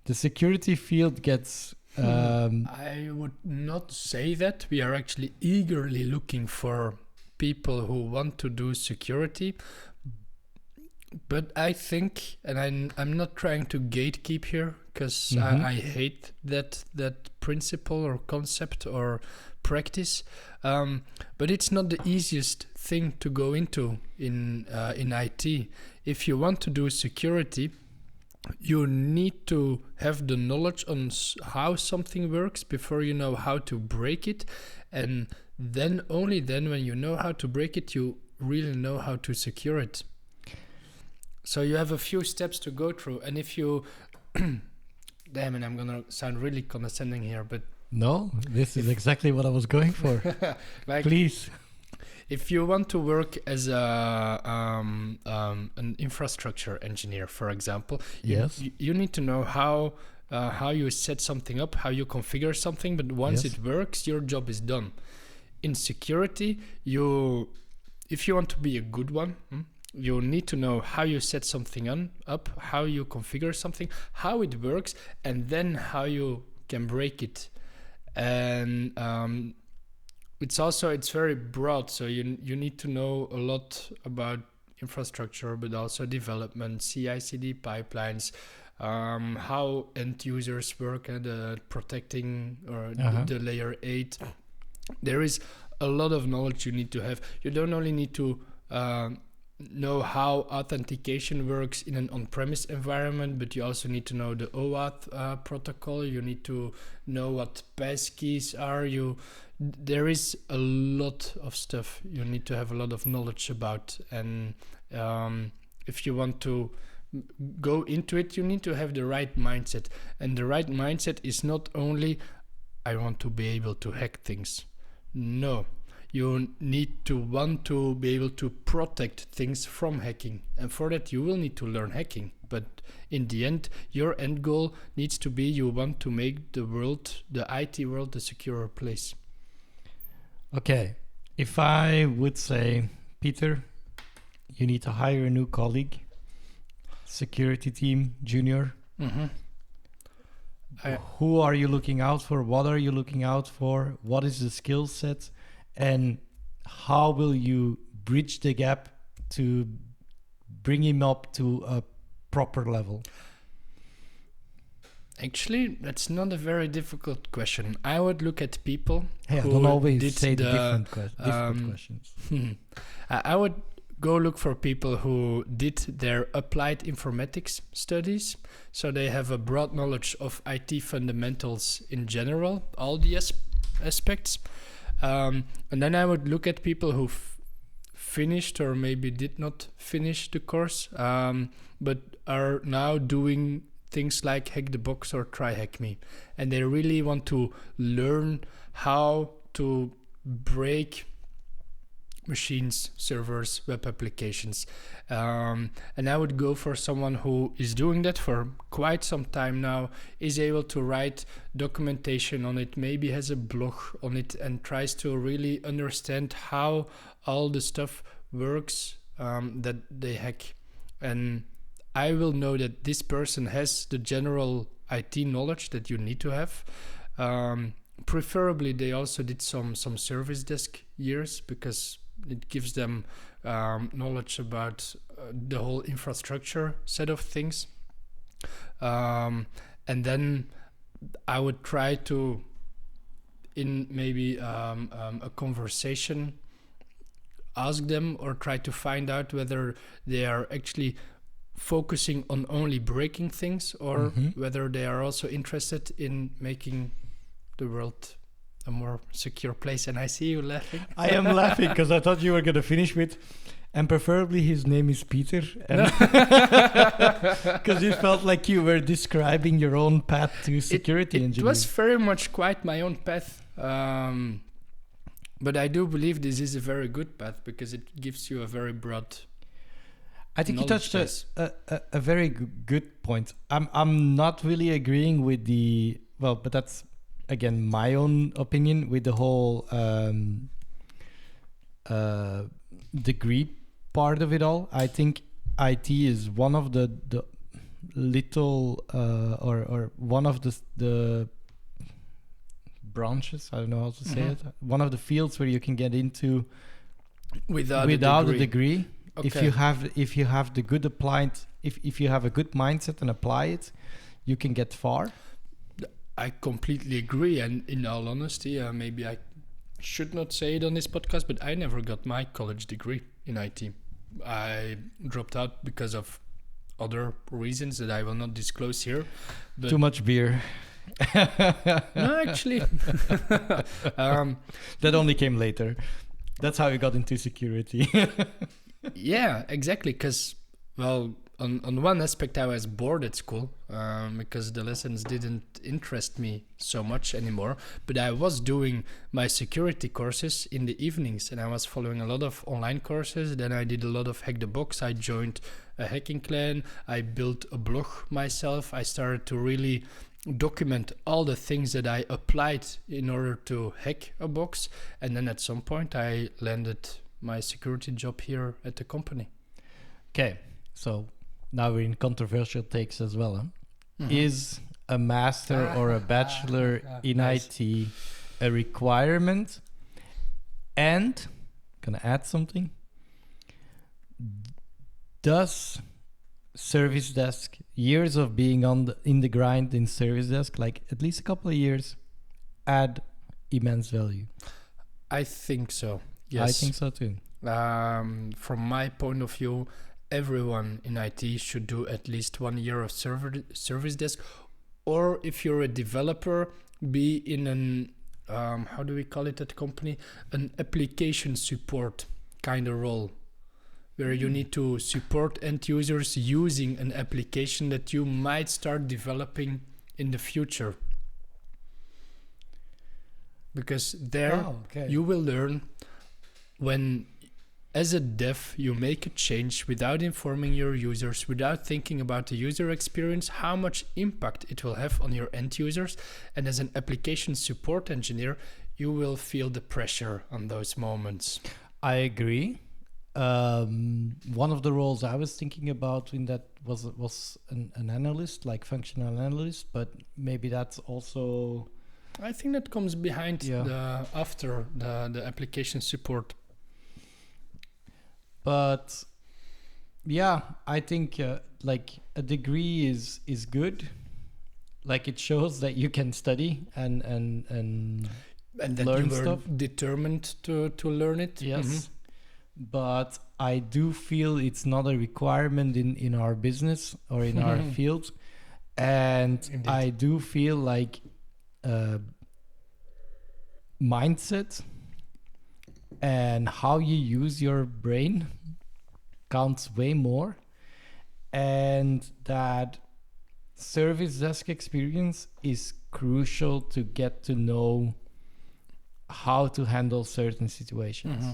The security field gets I would not say that. We are actually eagerly looking for people who want to do security. But I think, and I'm not trying to gatekeep here, because I hate that principle or concept or practice. But it's not the easiest thing to go into in IT. If you want to do security, you need to have the knowledge on how something works before you know how to break it, and then only then, when you know how to break it, you really know how to secure it. So you have a few steps to go through, and if you damn it, I'm gonna sound really condescending here, but No, this is exactly what I was going for. Like, Please. if you want to work as an infrastructure engineer, for example, Yes. you need to know how you set something up, how you configure something. But once Yes. it works, your job is done. In security, if you want to be a good one, you need to know how you set something up, how you configure something, how it works, and then how you can break it. And it's very broad, so you need to know a lot about infrastructure, but also development, CI/CD pipelines, how end users work, and protecting or the layer 8. There is a lot of knowledge you need to have. You don't only need to know how authentication works in an on-premise environment, but you also need to know the OAuth protocol. You need to know what passkeys are. There is a lot of stuff you need to have a lot of knowledge about. And if you want to go into it, you need to have the right mindset. And the right mindset is not only, I want to be able to hack things. No. You need to want to be able to protect things from hacking. And for that, you will need to learn hacking. But in the end, your end goal needs to be you want to make the world, the IT world, a secure place. Okay. If I would say, Peter, you need to hire a new colleague, security team, junior. Who are you looking out for? What are you looking out for? What is the skill set? And how will you bridge the gap to bring him up to a proper level? Actually, that's not a very difficult question. I would look at people Hey, I who don't always did say the the difficult questions. I would go look for people who did their applied informatics studies. So they have a broad knowledge of IT fundamentals in general, all the aspects. And then I would look at people who finished or maybe did not finish the course, but are now doing things like Hack the Box or Try Hack Me. And they really want to learn how to break machines, servers, web applications. And I would go for someone who is doing that for quite some time now, is able to write documentation on it, maybe has a blog on it, and tries to really understand how all the stuff works that they hack. And I will know that this person has the general IT knowledge that you need to have. Preferably, they also did some service desk years, because it gives them knowledge about the whole infrastructure set of things. And then I would try to, in maybe a conversation, ask them or try to find out whether they are actually focusing on only breaking things, or whether they are also interested in making the world a more secure place. And I see you laughing. I am laughing because I thought you were going to finish with, and preferably his name is Peter. Because it felt like you were describing your own path to security engineering. It was very much quite my own path. But I do believe this is a very good path, because it gives you a very broad. I think you touched a very good point. I'm not really agreeing with but that's again my own opinion with the whole degree part of it all. I think IT is one of the little or one of the branches. I don't know how to say it. One of the fields where you can get into without a degree. Okay. If you have the good applied, if you have a good mindset and apply it, you can get far. I completely agree. And in all honesty, maybe I should not say it on this podcast, but I never got my college degree in IT. I dropped out because of other reasons that I will not disclose here. But too much beer. No, actually. That only came later. That's how you got into security. Yeah, exactly. Because, well, on one aspect, I was bored at school because the lessons didn't interest me so much anymore. But I was doing my security courses in the evenings, and I was following a lot of online courses. Then I did a lot of Hack the Box. I joined a hacking clan. I built a blog myself. I started to really document all the things that I applied in order to hack a box. And then at some point, I landed my security job here at the company. Okay, so now we're in controversial takes as well. Huh? Is a master or a bachelor in nice. IT a requirement? And, gonna add something, does service desk, years of being in the grind in service desk, like at least a couple of years, add immense value? I think so. Yes. I think so too. From my point of view, everyone in IT should do at least 1 year of service desk, or if you're a developer, be in an how do we call it at company, an application support kind of role, where you need to support end users using an application that you might start developing in the future. Because there you will learn when, as a dev, you make a change without informing your users, without thinking about the user experience, how much impact it will have on your end users. And as an application support engineer, you will feel the pressure on those moments. I agree. One of the roles I was thinking about in that was an analyst, like functional analyst, but maybe that's also... I think that comes behind after the application support. But yeah, I think like a degree is good. Like it shows that you can study and that learn you were stuff. Determined to learn it. Yes. Mm-hmm. But I do feel it's not a requirement in our business or in our field. And Indeed. I do feel like mindset and how you use your brain counts way more, and that service desk experience is crucial to get to know how to handle certain situations. Mm-hmm.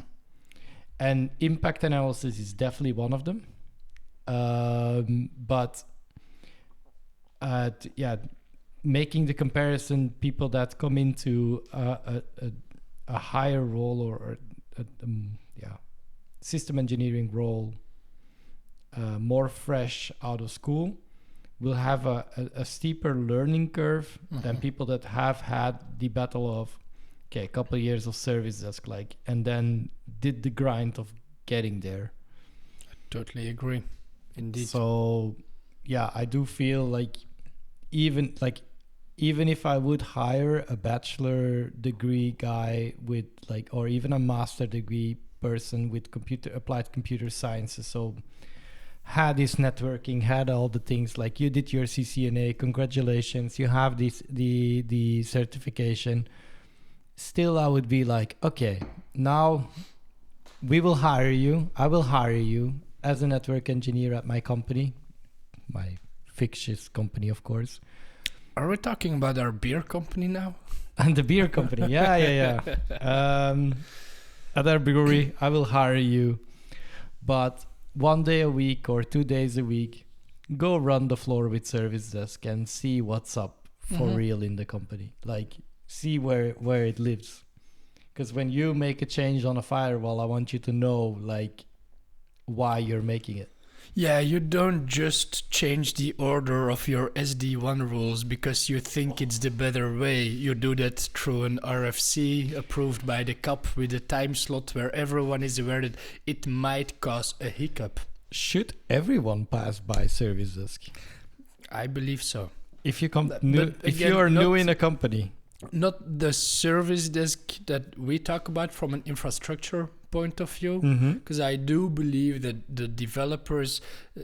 And impact analysis is definitely one of them. But making the comparison, people that come into a higher role or system engineering role, more fresh out of school, will have a steeper learning curve than people that have had the battle of a couple of years of service desk, and then did the grind of getting there. I totally agree. Indeed. So yeah, I do feel like even if I would hire a bachelor degree guy with or even a master degree person with applied computer sciences, so had this networking, had all the things, like you did your CCNA, congratulations, you have the certification, still I would be like, okay, now I will hire you as a network engineer at my company, my fictitious company, of course. Are we talking about our beer company now? And the beer company, yeah. At our brewery, I will hire you, but 1 day a week or 2 days a week, go run the floor with service desk and see what's up for real in the company. See where it lives. Because when you make a change on a firewall, I want you to know why you're making it. Yeah, you don't just change the order of your SD1 rules because you think it's the better way. You do that through an RFC approved by the CAP with a time slot where everyone is aware that it might cause a hiccup. Should everyone pass by service desk? I believe so. If you are new in a company. Not the service desk that we talk about from an infrastructure point of view, because I do believe that the developers,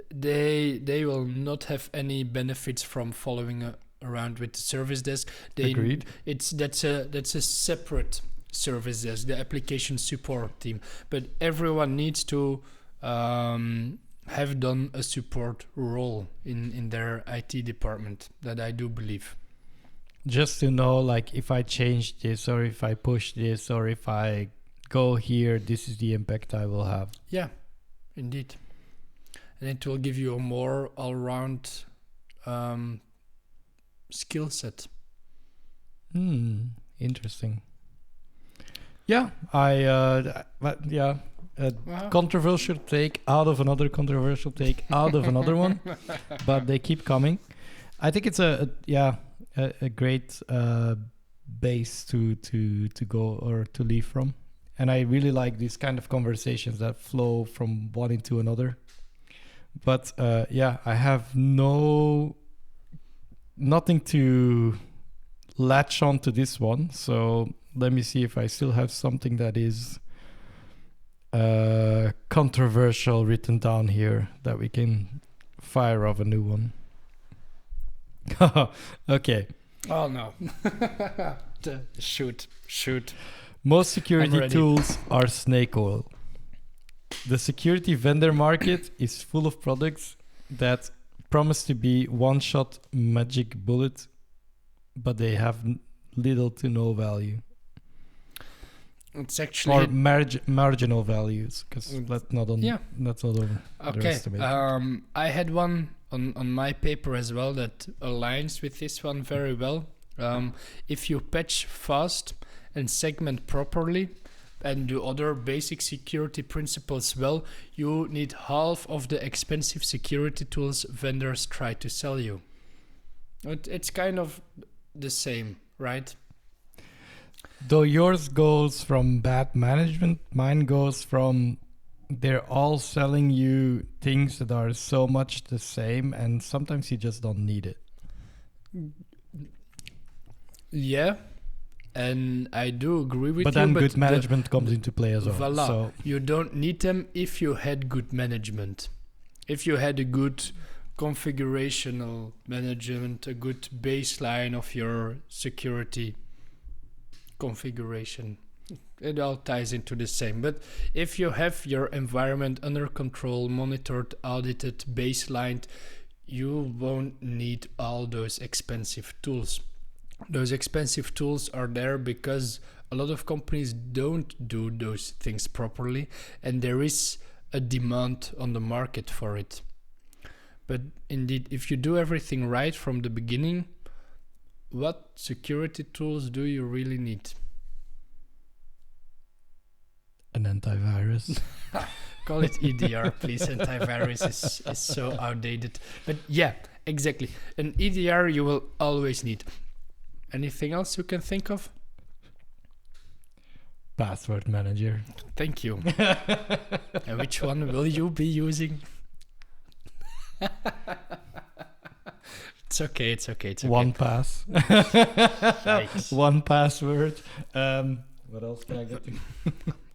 they will not have any benefits from following around with the service desk. Agreed. That's a separate service desk, the application support team. But everyone needs to have done a support role in their IT department, that I do believe. Just to know, like, if I change this or if I push this or if I go here, this is the impact I will have. Yeah, indeed. And it will give you a more all-round skill set. Interesting. Yeah, controversial take out of another controversial take out of another one, but they keep coming. I think it's a great base to go or to leave from, and I really like these kind of conversations that flow from one into another. But I have nothing to latch on to this one, so let me see if I still have something that is controversial written down here that we can fire off a new one. Okay. Oh no. Shoot. Most security tools are snake oil. The security vendor market is full of products that promise to be one-shot magic bullet, but they have little to no value. It's actually marginal values, because that's not overestimate. I had one on my paper as well that aligns with this one very well. If you patch fast and segment properly and do other basic security principles well, you need half of the expensive security tools vendors try to sell you. It's kind of the same, right? Though yours goes from bad management, mine goes from they're all selling you things that are so much the same, and sometimes you just don't need it. Yeah, and I do agree with you. But then good management comes into play as well. Voila. So you don't need them if you had good management. If you had a good configurational management, a good baseline of your security configuration, it all ties into the same. But if you have your environment under control, monitored, audited, baselined, you won't need all those expensive tools. Those expensive tools are there because a lot of companies don't do those things properly, and there is a demand on the market for it. But indeed, if you do everything right from the beginning, what security tools do you really need? an antivirus. Call it EDR, please. Antivirus is so outdated. But yeah, exactly. An EDR you will always need. Anything else you can think of? Password manager. Thank you. And which one will you be using? It's okay. One pass. Yikes. One password. What else can I get to?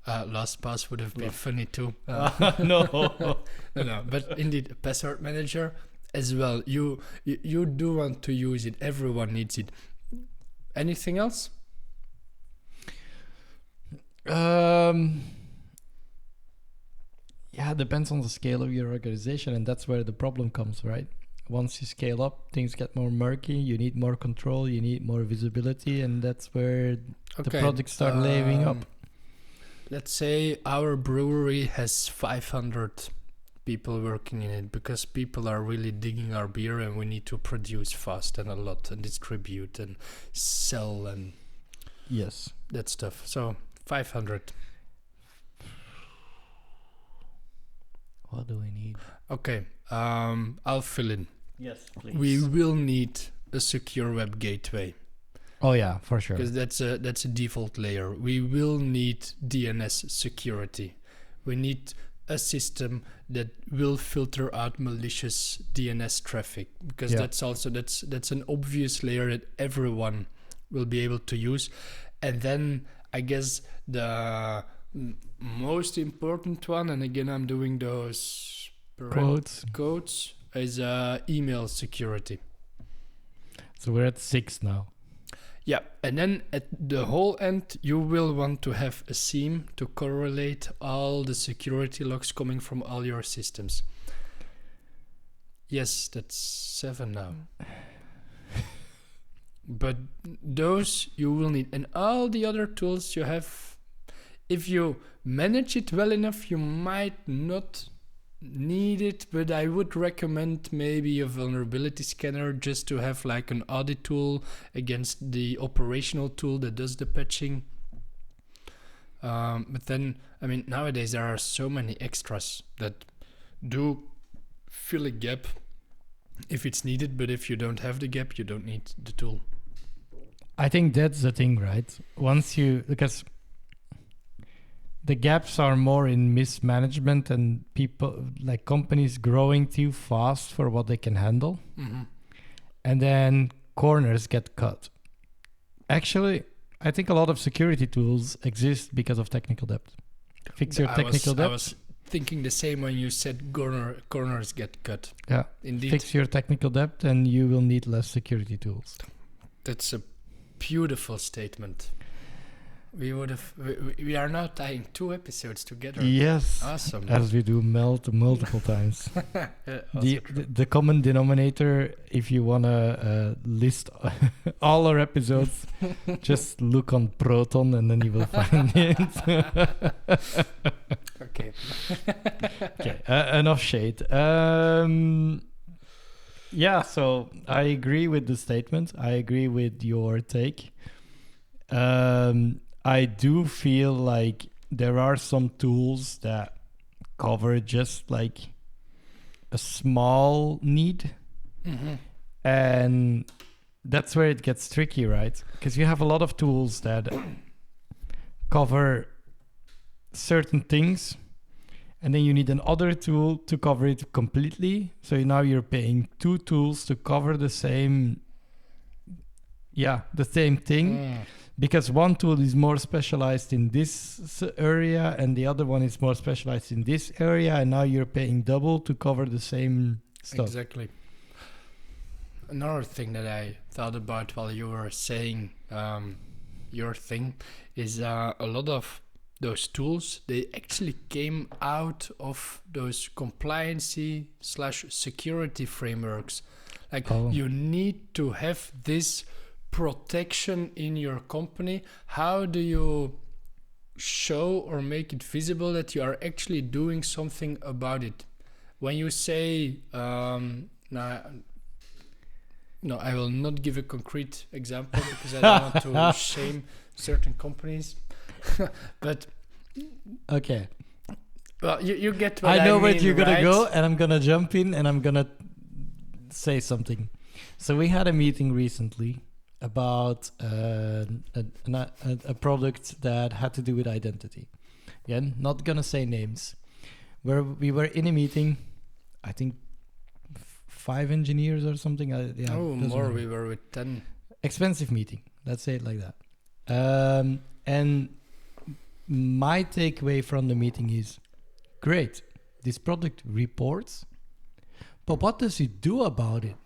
LastPass would have been funny too. No. No. But indeed, password manager as well. You do want to use it. Everyone needs it. Anything else? Yeah, it depends on the scale of your organization, and that's where the problem comes, right? Once you scale up, things get more murky. You need more control. You need more visibility, and that's where the projects start layering up. Let's say our brewery has 500 people working in it because people are really digging our beer, and we need to produce fast and a lot and distribute and sell and yes, that stuff. So 500. What do we need? Okay, I'll fill in. Yes, please. We will need a secure web gateway. Oh yeah, for sure. Because that's a default layer. We will need DNS security. We need a system that will filter out malicious DNS traffic, because that's an obvious layer that everyone will be able to use. And then I guess the most important one, and again I'm doing those codes, is email security. So we're at 6 now. Yeah, and then at the whole end, you will want to have a SIEM to correlate all the security logs coming from all your systems. Yes, that's 7 now. But those you will need. And all the other tools you have, if you manage it well enough, you might not need it, but I would recommend maybe a vulnerability scanner just to have like an audit tool against the operational tool that does the patching. But then, I mean, nowadays there are so many extras that do fill a gap if it's needed, but if you don't have the gap, you don't need the tool. I think that's the thing, right? Because the gaps are more in mismanagement and people, like companies growing too fast for what they can handle. Mm-hmm. And then corners get cut. Actually, I think a lot of security tools exist because of technical debt. Fix your technical debt. I was thinking the same when you said corners get cut. Yeah, Indeed. fix your technical debt and you will need less security tools. That's a beautiful statement. We are now tying 2 episodes together. Yes, Awesome. as we do multiple times. The common denominator, if you want to list all our episodes, just look on Proton and then you will find it. Okay. Okay, enough shade. Yeah, so I agree with the statement. I agree with your take. I do feel like there are some tools that cover just like a small need. Mm-hmm. And that's where it gets tricky, right? Because you have a lot of tools that cover certain things, and then you need another tool to cover it completely. So now you're paying 2 tools to cover the same thing. Because one tool is more specialized in this area and the other one is more specialized in this area, and now you're paying double to cover the same stuff. Exactly. Another thing that I thought about while you were saying your thing is a lot of those tools, they actually came out of those compliancy/security frameworks. Like you need to have this protection in your company. How do you show or make it visible that you are actually doing something about it? When you say, no, I will not give a concrete example because I don't want to shame certain companies. But okay, well, you get what I know mean, where you're gonna right? go, and I'm gonna jump in and I'm gonna say something. So we had a meeting recently about a product that had to do with identity. Again, not gonna say names. Where we were in a meeting, I think 5 engineers or something. More. We were with 10. Expensive meeting. Let's say it like that. And my takeaway from the meeting is, great, this product reports, but what does it do about it?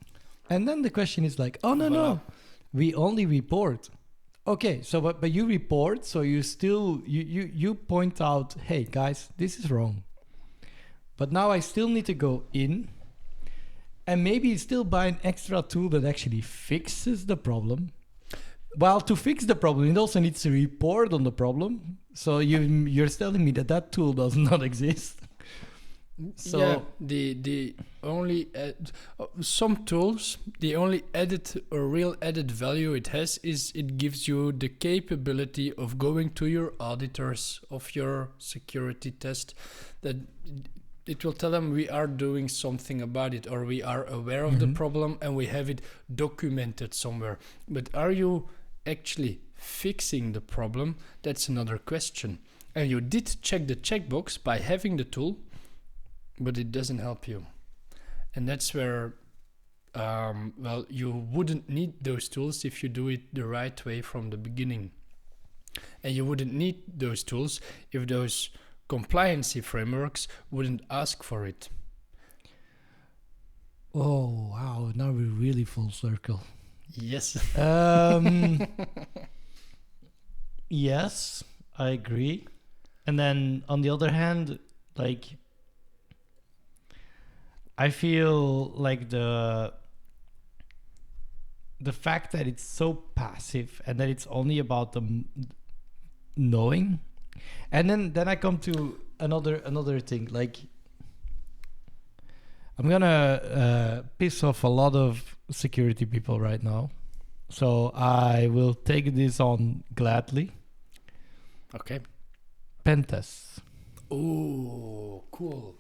And then the question is like, oh, no, we only report. Okay, so but you report, so you still, you point out, hey, guys, this is wrong. But now I still need to go in and maybe still buy an extra tool that actually fixes the problem. Well, to fix the problem, it also needs to report on the problem. So you're telling me that tool does not exist. So yeah, the only some tools, the only added or real added value it has is it gives you the capability of going to your auditors of your security test, that it will tell them we are doing something about it, or we are aware of the problem and we have it documented somewhere. But are you actually fixing the problem? That's another question. And you did check the checkbox by having the tool, but it doesn't help you. And that's where, you wouldn't need those tools if you do it the right way from the beginning. And you wouldn't need those tools if those compliancy frameworks wouldn't ask for it. Oh, wow. Now we're really full circle. Yes. Yes, I agree. And then on the other hand, like, I feel like the fact that it's so passive and that it's only about the knowing, and then I come to another thing. Like, I'm gonna piss off a lot of security people right now, so I will take this on gladly. Okay. Pen tests. Oh, cool.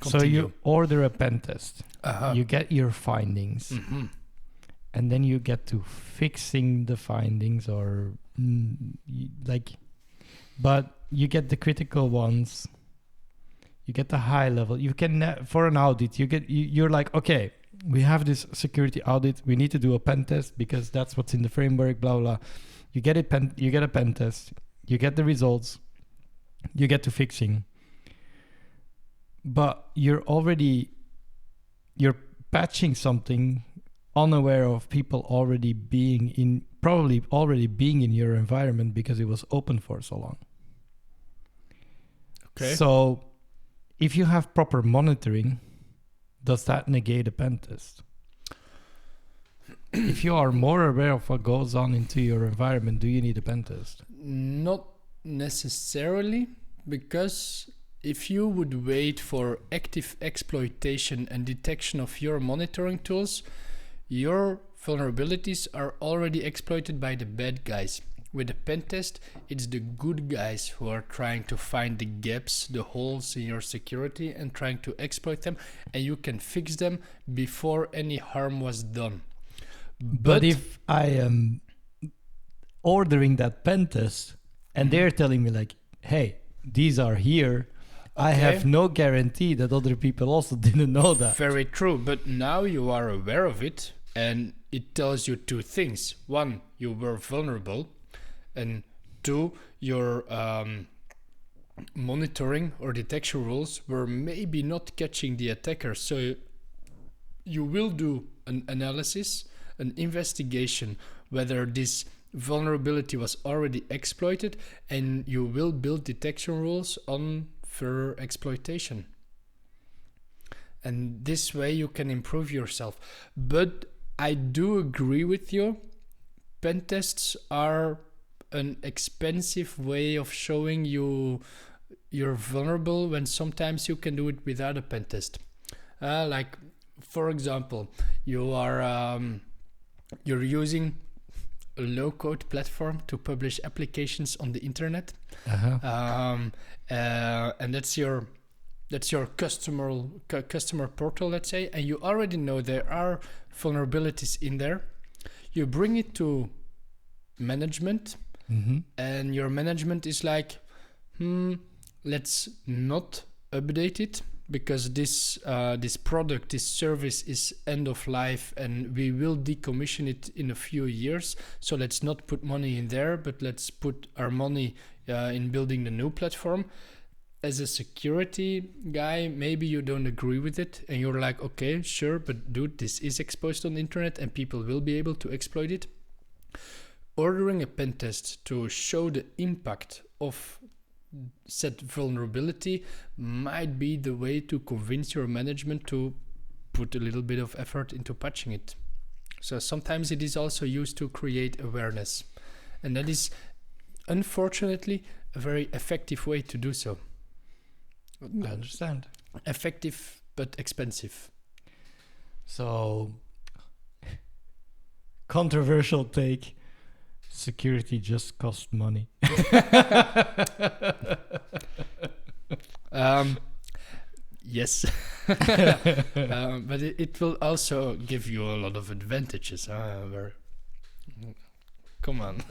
So you order a pen test, Uh-huh. you get your findings, Mm-hmm. and then you get to fixing the findings, or but you get the critical ones. You get the high level. You can for an audit. You're like, okay, we have this security audit. We need to do a pen test because that's what's in the framework. Blah blah. You get You get a pen test. You get the results. You get to fixing. But you're patching something unaware of people probably already being in your environment because it was open for so long. Okay. So if you have proper monitoring, does that negate a pen test? If you are more aware of what goes on into your environment, do you need a pen test? Not necessarily, because if you would wait for active exploitation and detection of your monitoring tools, your vulnerabilities are already exploited by the bad guys. With a pen test, it's the good guys who are trying to find the gaps, the holes in your security and trying to exploit them, and you can fix them before any harm was done. But if I am ordering that pen test and they're telling me like, hey, these are here, I have no guarantee that other people also didn't know that. Very true, but now you are aware of it, and it tells you two things. One, you were vulnerable, and two, your monitoring or detection rules were maybe not catching the attacker. So you will do an analysis, an investigation, whether this vulnerability was already exploited, and you will build detection rules on further exploitation. And this way you can improve yourself. But I do agree with you. Pen tests are an expensive way of showing you're vulnerable, when sometimes you can do it without a pen test. Like, for example, you're using a low-code platform to publish applications on the internet, and that's your customer portal, let's say, and you already know there are vulnerabilities in there. You bring it to management, and your management is like, let's not update it, because this product, this service is end of life, and we will decommission it in a few years. So let's not put money in there, but let's put our money in building the new platform. As a security guy, maybe you don't agree with it, and you're like, okay, sure, but dude, this is exposed on the internet, and people will be able to exploit it. Ordering a pen test to show the impact of said vulnerability might be the way to convince your management to put a little bit of effort into patching it. So sometimes it is also used to create awareness, and that is unfortunately a very effective way to do so. I understand. Effective but expensive. So, controversial take. Security just costs money. Yes. But it will also give you a lot of advantages. Come on.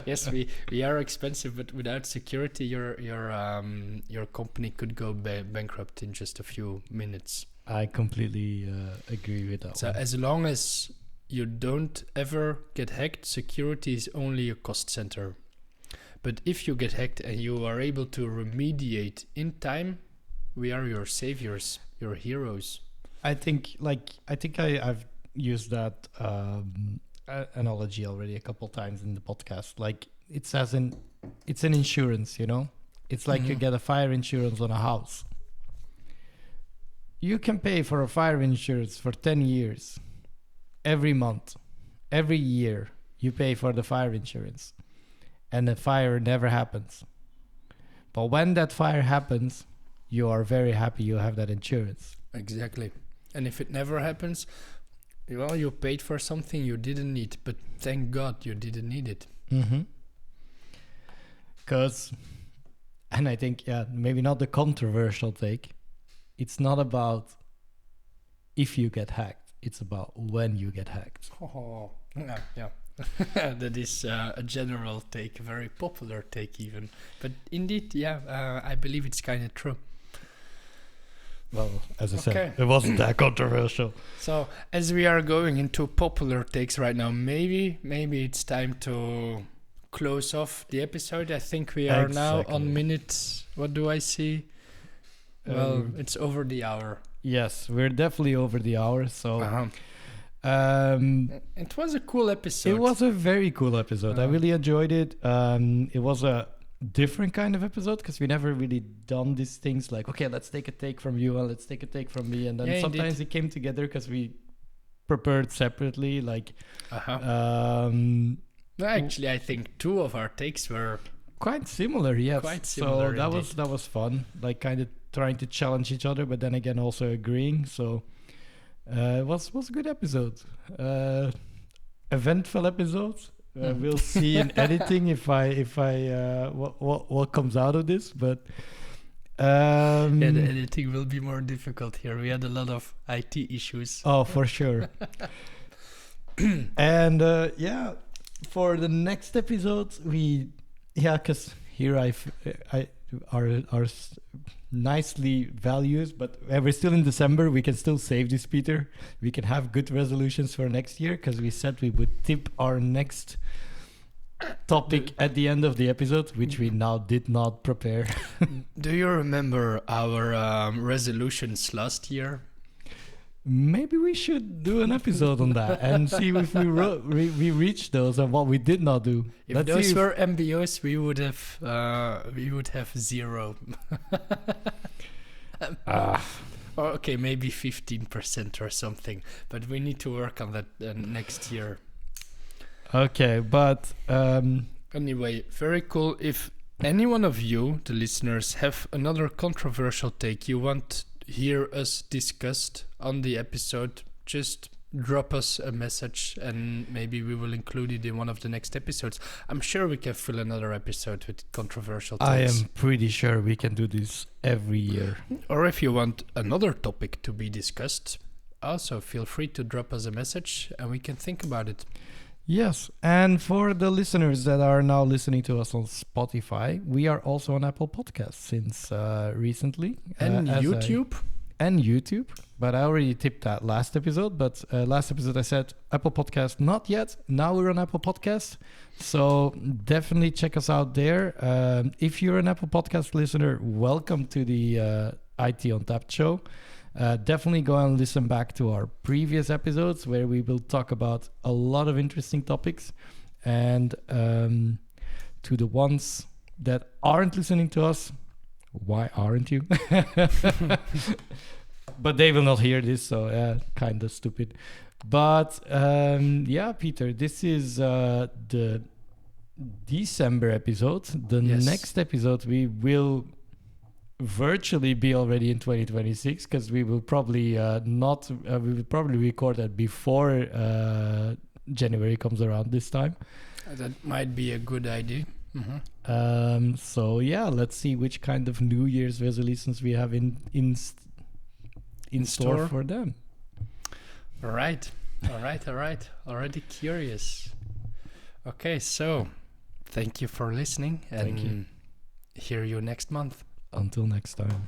Yes, we are expensive, but without security, your company could go bankrupt in just a few minutes. I completely agree with that. So one. as long as you don't ever get hacked, security is only a cost center. But if you get hacked and you are able to remediate in time, we are your saviors, your heroes. I think I've used that analogy already a couple times in the podcast. Like, it's an insurance, you know. It's like you get a fire insurance on a house. you can pay for a fire insurance for 10 years. Every month, every year, you pay for the fire insurance. And the fire never happens. But when that fire happens, you are very happy you have that insurance. Exactly. And if it never happens, well, you paid for something you didn't need, but thank God you didn't need it. Because, and I think, maybe not the controversial take. It's not about if you get hacked. It's about when you get hacked. Oh, yeah. That is a general take, a very popular take even. But indeed, I believe it's kind of true. Well, as I said, it wasn't that controversial. So, as we are going into popular takes right now, maybe it's time to close off the episode. I think we are now on minute, what do I see? Well, it's over the hour. Yes, we're definitely over the hour. So, it was a cool episode. It was a very cool episode. I really enjoyed it. It was a different kind of episode because we never really done these things like, okay, let's take a take from you and let's take a take from me, and then sometimes it came together because we prepared separately. Like, actually, I think two of our takes were quite similar. Yes, quite similar. So that was fun. Like, kind of trying to challenge each other, but then again also agreeing. So it was a good episode. Eventful episode. We'll see in editing if I what comes out of this, but the editing will be more difficult here. We had a lot of IT issues. Oh, for sure. And for the next episode, because here our nicely values, but we're still in December. We can still save this, Peter. We can have good resolutions for next year because we said we would tip our next topic at the end of the episode, which we now did not prepare. Do you remember our resolutions last year? Maybe we should do an episode on that and see if we reached those and what we did not do. If those were MBOs, we would have 0. Or okay, maybe 15% or something. But we need to work on that next year. Okay, but anyway, very cool. If any one of you, the listeners, have another controversial take you want hear us discussed on the episode, just drop us a message and maybe we will include it in one of the next episodes. I'm sure we can fill another episode with controversial takes. I am pretty sure we can do this every year. Or if you want another topic to be discussed, also feel free to drop us a message and we can think about it. Yes, and for the listeners that are now listening to us on Spotify, we are also on Apple Podcasts since recently. And YouTube. But I already tipped that last episode. But last episode I said Apple Podcast, not yet. Now we're on Apple Podcast. So definitely check us out there. If you're an Apple Podcast listener, welcome to the IT on Tap show. Definitely go and listen back to our previous episodes where we will talk about a lot of interesting topics. And to the ones that aren't listening to us, why aren't you? But they will not hear this, so kind of stupid. But Peter, this is the December episode. The next episode we will virtually be already in 2026 because we will probably we will probably record that before January comes around this time. That might be a good idea. So let's see which kind of New Year's resolutions we have in store for them. All right. Already curious. Okay, so thank you for listening and hear you next month. Until next time.